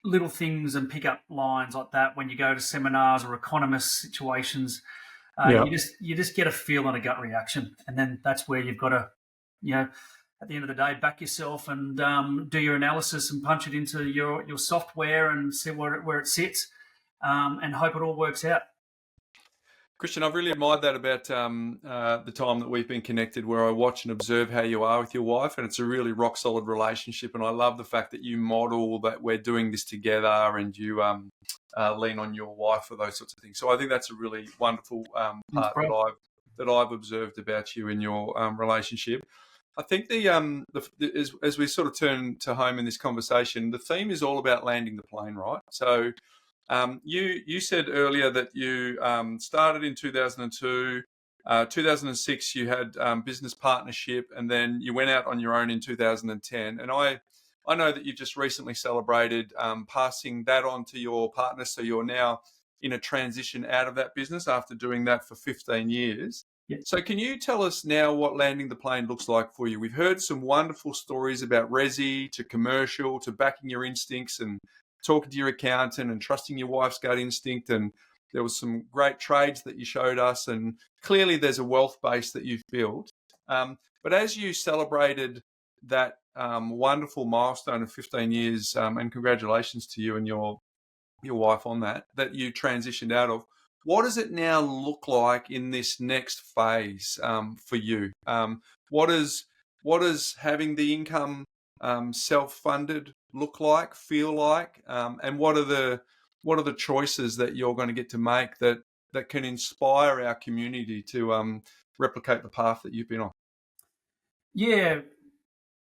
little things and pick up lines like that when you go to seminars or economist situations. You just get a feel and a gut reaction, and then that's where you've got to, at the end of the day, back yourself and do your analysis and punch it into your software and see where it sits, and hope it all works out. Christian, I've really admired that about the time that we've been connected, where I watch and observe how you are with your wife, and it's a really rock solid relationship. And I love the fact that you model that we're doing this together, and you lean on your wife for those sorts of things. So I think that's a really wonderful part that I've observed about you and your relationship. I think as we sort of turn to home in this conversation, the theme is all about landing the plane, right? So you said earlier that you started in 2002, 2006 you had business partnership, and then you went out on your own in 2010. And I know that you've just recently celebrated passing that on to your partner, so you're now in a transition out of that business after doing that for 15 years. Yeah. So can you tell us now what landing the plane looks like for you? We've heard some wonderful stories about resi to commercial to backing your instincts and talking to your accountant and trusting your wife's gut instinct. And there was some great trades that you showed us. And clearly there's a wealth base that you've built. But as you celebrated that wonderful milestone of 15 years, and congratulations to you and your wife on that you transitioned out of, what does it now look like in this next phase for you? What does having the income self-funded look like, feel like, and what are the choices that you're going to get to make that can inspire our community to replicate the path that you've been on? Yeah,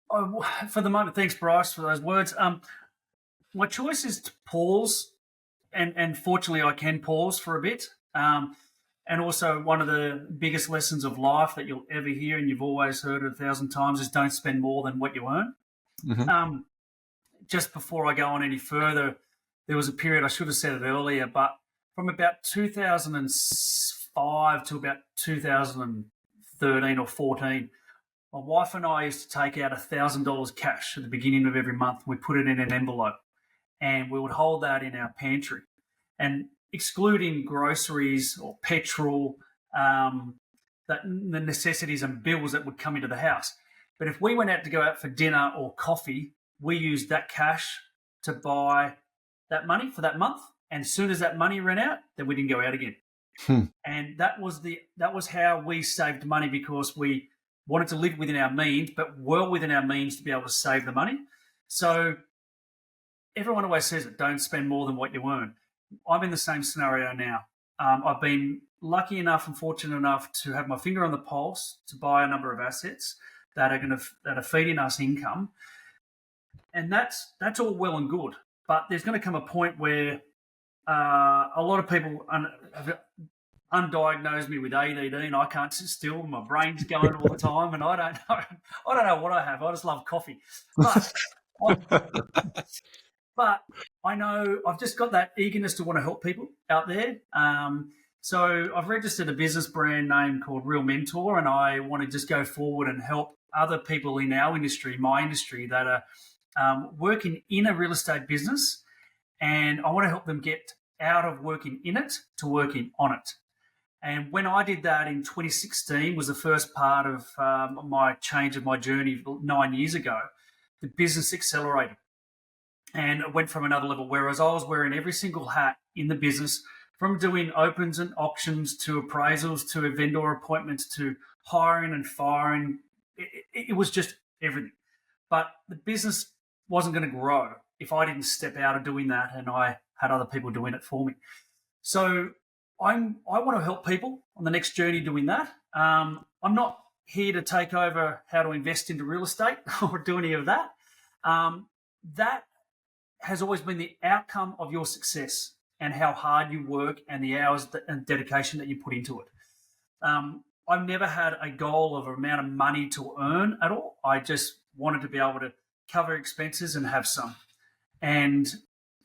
for the moment, thanks, Bryce, for those words. My choice is to pause and fortunately I can pause for a bit. And also one of the biggest lessons of life that you'll ever hear, and you've always heard it 1,000 times, is don't spend more than what you earn. Mm-hmm. Just before I go on any further, there was a period, I should have said it earlier, but from about 2005 to about 2013 or 14, my wife and I used to take out $1,000 cash at the beginning of every month. We put it in an envelope and we would hold that in our pantry. And excluding groceries or petrol, the necessities and bills that would come into the house. But if we went out to go out for dinner or coffee, we used that cash to buy that money for that month. And as soon as that money ran out, then we didn't go out again. And that was how we saved money, because we wanted to live within our means, but well within our means to be able to save the money. So everyone always says it, don't spend more than what you earn. I'm in the same scenario now. I've been lucky enough and fortunate enough to have my finger on the pulse to buy a number of assets that are feeding us income, and that's all well and good. But there's going to come a point where a lot of people have undiagnosed me with ADD, and I can't sit still. My brain's going all the time, and I don't know what I have. I just love coffee, but I know I've just got that eagerness to want to help people out there. So I've registered a business brand name called Real Mentor, and I want to just go forward and help other people in our industry, my industry, that are working in a real estate business, and I want to help them get out of working in it to working on it. And when I did that in 2016 was the first part of my change of my journey 9 years ago. The business accelerated. And it went from another level, whereas I was wearing every single hat in the business, from doing opens and auctions to appraisals to vendor appointments to hiring and firing. It was just everything. But the business wasn't going to grow if I didn't step out of doing that and I had other people doing it for me. So I want to help people on the next journey doing that. I'm not here to take over how to invest into real estate or do any of that. That has always been the outcome of your success and how hard you work and the hours and dedication that you put into it. I've never had a goal of amount of money to earn at all. I just wanted to be able to cover expenses and have some. And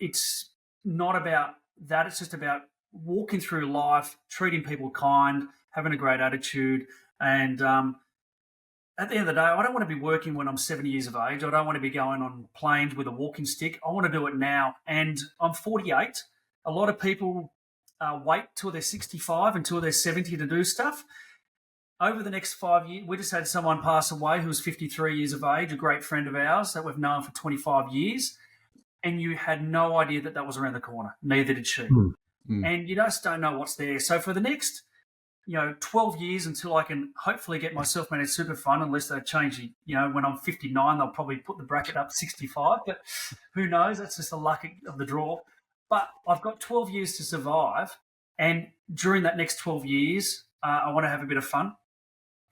it's not about that. It's just about walking through life, treating people kind, having a great attitude. And at the end of the day, I don't want to be working when I'm 70 years of age. I don't want to be going on planes with a walking stick. I want to do it now. And I'm 48. A lot of people wait till they're 65, until they're 70 to do stuff. Over the next 5 years, we just had someone pass away who was 53 years of age, a great friend of ours that we've known for 25 years. And you had no idea that was around the corner. Neither did she. And you just don't know what's there. So for the next 12 years, until I can hopefully get my self-managed super fund, unless they change it, when I'm 59, they'll probably put the bracket up 65, but who knows? That's just the luck of the draw. But I've got 12 years to survive. And during that next 12 years, I want to have a bit of fun,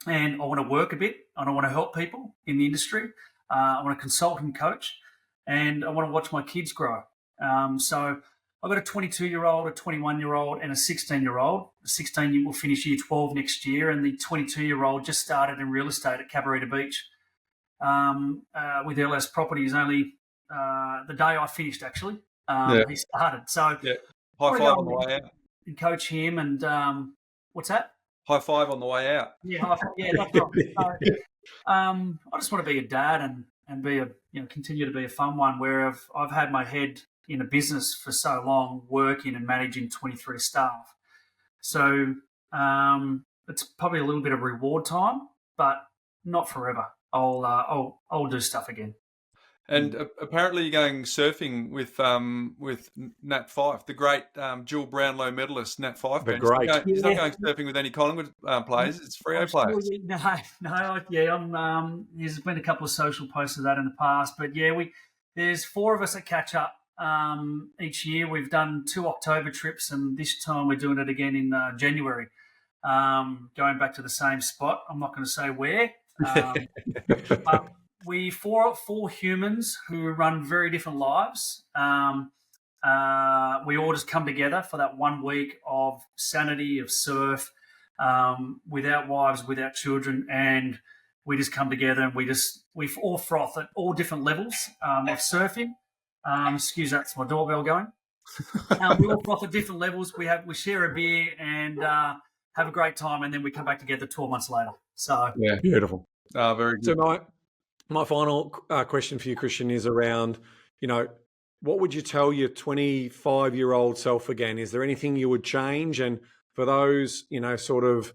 and I want to work a bit, and I want to help people in the industry. I want to consult and coach, and I want to watch my kids grow. So I've got a 22-year-old, a 21-year-old, and a 16-year-old. The 16 will finish year 12 next year, and the 22-year-old just started in real estate at Cabarita Beach with LS Properties. Only the day I finished, actually, he started. So high five on the way out. And coach him, and what's that? High five on the way out. Yeah, high five. Yeah, that's right. So, I just want to be a dad and be continue to be a fun one, where I've had my head in a business for so long, working and managing 23 staff. So it's probably a little bit of reward time, but not forever. I'll do stuff again. And apparently you're going surfing with Nat Fyfe, the great dual Brownlow medalist, Nat Fyfe. He's not going surfing with any Collingwood players. It's Freo players. There's been a couple of social posts of that in the past, but there's 4 of us that catch up each year. We've done 2 October trips, and this time we're doing it again in January, going back to the same spot. I'm not going to say where, but we four humans who run very different lives. we all just come together for that 1 week of sanity, of surf, without wives, without children, and we just come together and we all froth at all different levels of surfing. Excuse that's my doorbell going. We all froth at different levels. We share a beer and have a great time, and then we come back together 12 months later. So yeah, beautiful. Very good. So my final question for you, Christian, is around, what would you tell your 25-year-old self again? Is there anything you would change? And for those, sort of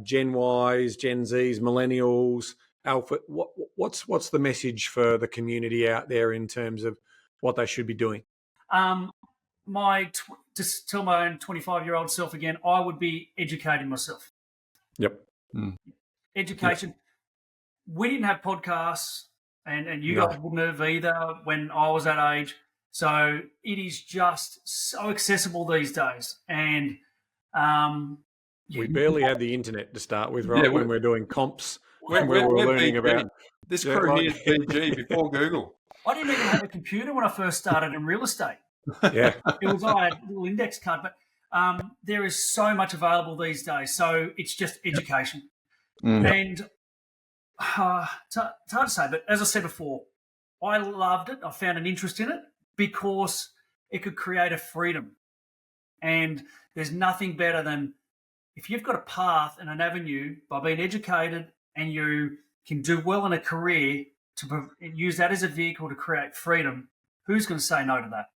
Gen Ys, Gen Zs, millennials, Alpha, what's the message for the community out there in terms of what they should be doing? Just tell my own 25-year-old self again, I would be educating myself. Yep. Education. Yep. We didn't have podcasts, and you guys wouldn't have either when I was that age. So it is just so accessible these days. And we barely had the internet to start with, right? When we're doing comps, we're learning BG. About this crew here is BG before Google. I didn't even have a computer when I first started in real estate. Yeah, I had a little index card, but there is so much available these days. So it's just education. And it's hard to say, but as I said before, I loved it. I found an interest in it because it could create a freedom. And there's nothing better than if you've got a path and an avenue by being educated and you can do well in a career to use that as a vehicle to create freedom, who's going to say no to that?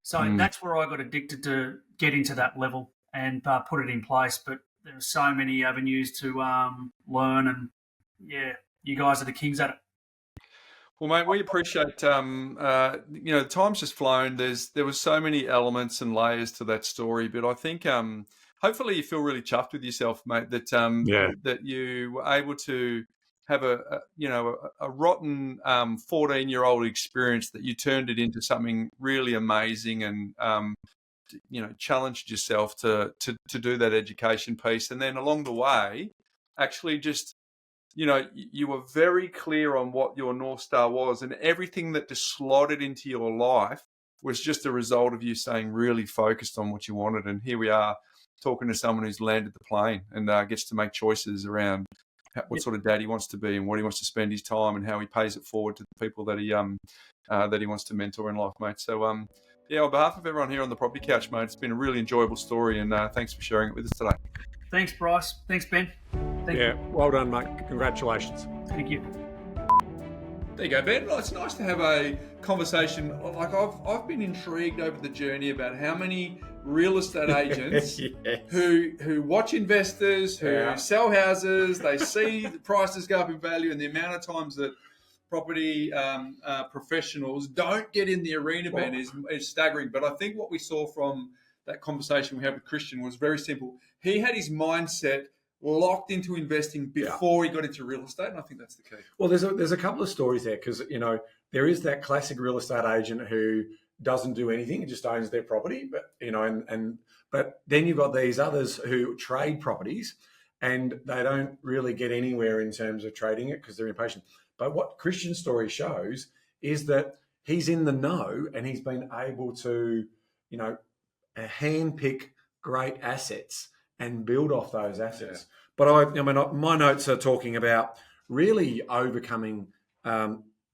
So that's where I got addicted to get into that level and put it in place. But there are so many avenues to learn, and you guys are the kings at it. Well, mate, we appreciate, time's just flown. There was so many elements and layers to that story, but I think hopefully you feel really chuffed with yourself, mate, that you were able to have a rotten 14-year-old experience, that you turned it into something really amazing and, challenged yourself to do that education piece. And then along the way, actually just, you were very clear on what your North Star was, and everything that just slotted into your life was just a result of you staying really focused on what you wanted. And here we are talking to someone who's landed the plane and gets to make choices around what sort of dad he wants to be and what he wants to spend his time and how he pays it forward to the people that he wants to mentor in life, mate. So, on behalf of everyone here on the Property Couch, mate, it's been a really enjoyable story, and thanks for sharing it with us today. Thanks, Bryce. Thanks, Ben. Thank you. Well done, mate. Congratulations. Thank you. There you go, Ben. Well, it's nice to have a conversation. Like I've been intrigued over the journey about how many real estate agents who watch investors, who sell houses, they see the prices go up in value, and the amount of times that property professionals don't get in the arena, Ben, is staggering. But I think what we saw from that conversation we had with Christian was very simple. He had his mindset locked into investing before he got into real estate, and I think that's the key. Well, there's a couple of stories there, because there is that classic real estate agent who doesn't do anything, just owns their property, but but then you've got these others who trade properties, and they don't really get anywhere in terms of trading it because they're impatient. But what Christian's story shows is that he's in the know, and he's been able to handpick great assets and build off those assets. Yeah. But my notes are talking about really overcoming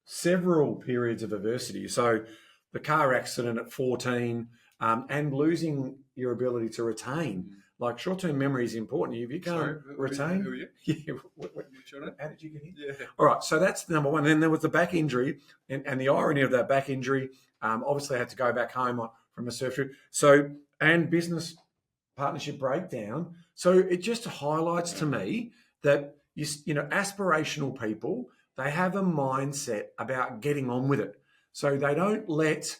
several periods of adversity. So the car accident at 14 and losing your ability to retain. Like, short-term memory is important. If you can't retain... Who are you? How did you get here? Yeah. All right, so that's number one. Then there was the back injury, and the irony of that back injury, obviously I had to go back home from a surf trip. So, and business partnership breakdown. So it just highlights to me that, aspirational people, they have a mindset about getting on with it. So they don't let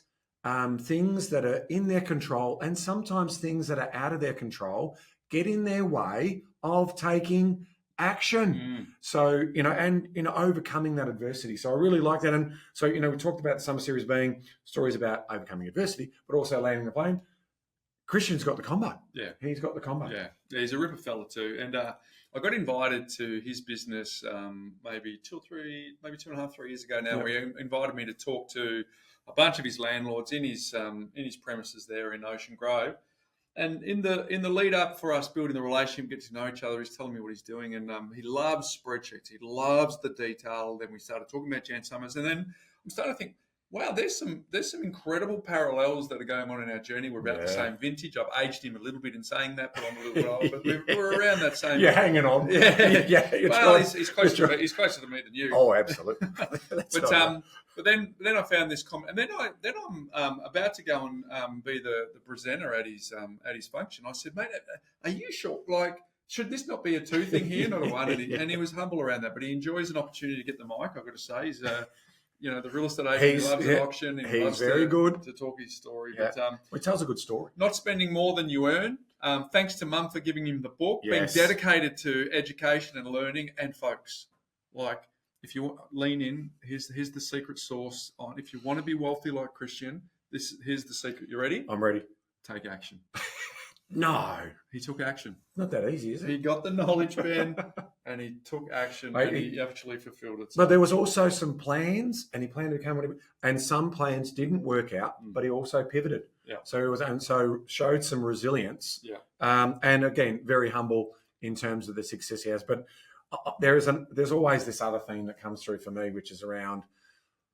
things that are in their control, and sometimes things that are out of their control, get in their way of taking action. So, overcoming that adversity. So I really like that. And so, we talked about the summer series being stories about overcoming adversity, but also landing the plane. Christian's got the combo. Yeah. He's got the combo. Yeah, he's a ripper fella too. And I I got invited to his business maybe 2.5, 3 years ago now. Yeah. Where he invited me to talk to a bunch of his landlords in his premises there in Ocean Grove. And in the lead up for us building the relationship, get to know each other, he's telling me what he's doing, and he loves spreadsheets. He loves the detail. Then we started talking about Jan Summers, and then I'm starting to think, wow, there's some incredible parallels that are going on in our journey. We're about the same vintage. I've aged him a little bit in saying that, but I'm a little bit old. But we're around that same. You're hanging on. Yeah. Well, right. he's closer to me than you. Oh, absolutely. But then I found this comment, and then I'm about to go and be the presenter at his function. I said, mate, are you sure? Like, should this not be a 2 thing here, not a 1? And he was humble around that, but he enjoys an opportunity to get the mic. I've got to say, he's the real estate agent. He loves an auction. He loves good to talk his story. Yeah. But he tells a good story. Not spending more than you earn. Thanks to Mum for giving him the book. Yes. Being dedicated to education and learning. And folks, like, if you lean in, here's the secret sauce on. If you want to be wealthy like Christian, here's the secret. You ready? I'm ready. Take action. No. He took action. Not that easy, is it? He got the knowledge, Ben, and he took action, and he actually fulfilled it. But there was also some plans, and he planned to come, and some plans didn't work out, but he also pivoted. Yeah. So showed some resilience. Yeah. And again, very humble in terms of the success he has. But there's always this other thing that comes through for me, which is around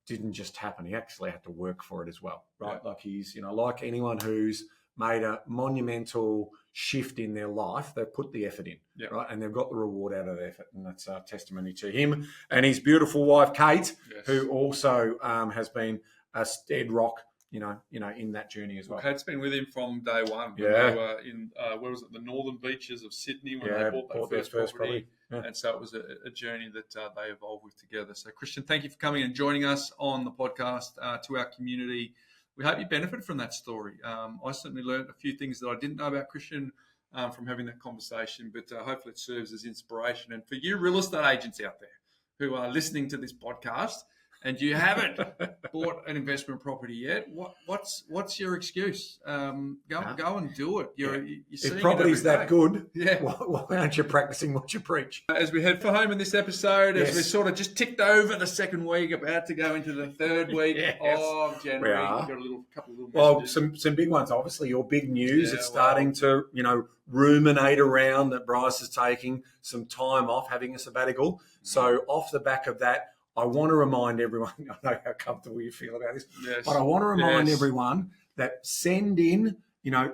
didn't just happen. He actually had to work for it as well, right? Yeah. Like he's, like anyone who's made a monumental shift in their life, they've put the effort in, right? And they've got the reward out of the effort, and that's a testimony to him and his beautiful wife, Kate, who also has been a stead rock, in that journey as well. Kate's been with him from day one. Yeah. They were in, the northern beaches of Sydney when they bought their first property. Yeah. And so it was a journey that they evolved with together. So, Christian, thank you for coming and joining us on the podcast to our community. We hope you benefited from that story. I certainly learned a few things that I didn't know about Christian from having that conversation, but hopefully it serves as inspiration. And for you real estate agents out there who are listening to this podcast and you haven't bought an investment property yet, what's your excuse? Go and do it. You're if property's that good, yeah. Why aren't you practicing what you preach? As we head for home in this episode, as we sort of just ticked over the second week, about to go into the third week of January, we've got a couple of little messages. Some big ones. Obviously, your big news. It's starting to ruminate around that Bryce is taking some time off, having a sabbatical. So off the back of that, I want to remind everyone, I know how comfortable you feel about this, but I want to remind everyone that send in,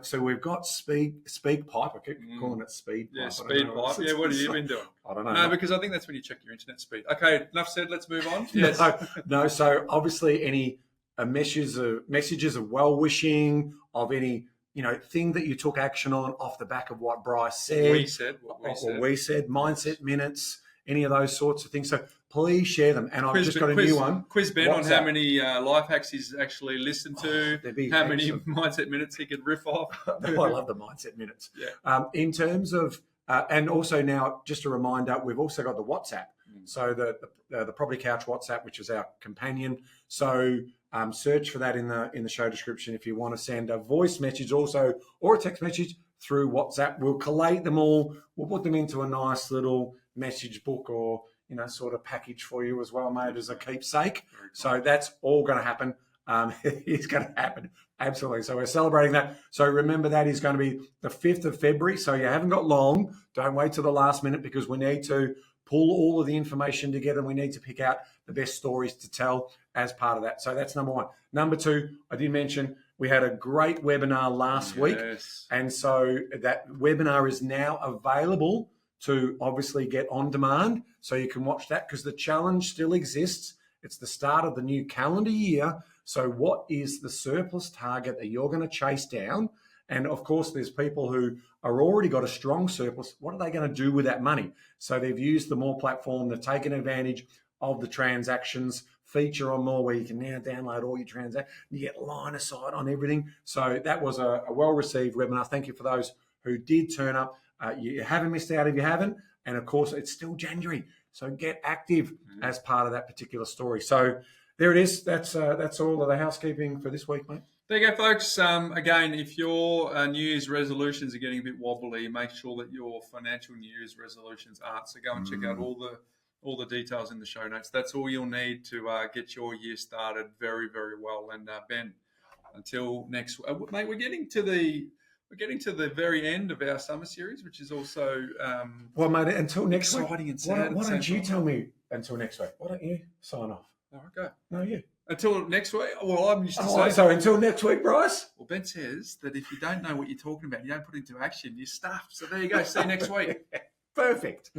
so we've got Speak Pipe. I keep calling it Speed Pipe. Yeah, Speed Pipe. Yeah, what have you been doing? I don't know. No, because I think that's when you check your internet speed. Okay, enough said. Let's move on. Yes. No. So obviously any messages of well-wishing, of any thing that you took action on off the back of what Bryce said. We said, mindset minutes, any of those sorts of things. So please share them. And I've just got a new one. Quiz Ben on how many life hacks he's actually listened to, how many mindset minutes he could riff off. I love the mindset minutes. Yeah. In terms of, and also now, just a reminder, we've also got the WhatsApp. So the Property Couch WhatsApp, which is our companion. So search for that in the show description if you want to send a voice message also or a text message through WhatsApp. We'll collate them all. We'll put them into a nice little message book or sort of package for you as well, mate, as a keepsake. So that's all going to happen. It's going to happen. Absolutely. So we're celebrating that. So remember, that is going to be the 5th of February. So you haven't got long. Don't wait till the last minute, because we need to pull all of the information together. We need to pick out the best stories to tell as part of that. So that's number one. Number two, I did mention we had a great webinar last week. And so that webinar is now available to obviously get on demand. So you can watch that, because the challenge still exists. It's the start of the new calendar year. So what is the surplus target that you're going to chase down? And of course, there's people who are already got a strong surplus. What are they going to do with that money? So they've used the Moorr platform. They've taken advantage of the transactions feature on Moorr, where you can now download all your transactions. You get line of sight on everything. So that was a well-received webinar. Thank you for those who did turn up. You haven't missed out if you haven't. And of course, it's still January. So get active as part of that particular story. So there it is. That's all of the housekeeping for this week, mate. There you go, folks. Again, if your New Year's resolutions are getting a bit wobbly, make sure that your financial New Year's resolutions aren't. So go and check out all the details in the show notes. That's all you'll need to get your year started very, very well. And Ben, until next week, mate, we're getting to the very end of our summer series, which is also well, mate. Until next week, exciting and sad. Why don't you tell me until next week? Why don't you sign off? All right, go. No, you. Until next week? Well, I'm used to saying... So until next week, Bryce? Well, Ben says that if you don't know what you're talking about, you don't put it into action, you're stuffed. So there you go. See you next week. Perfect.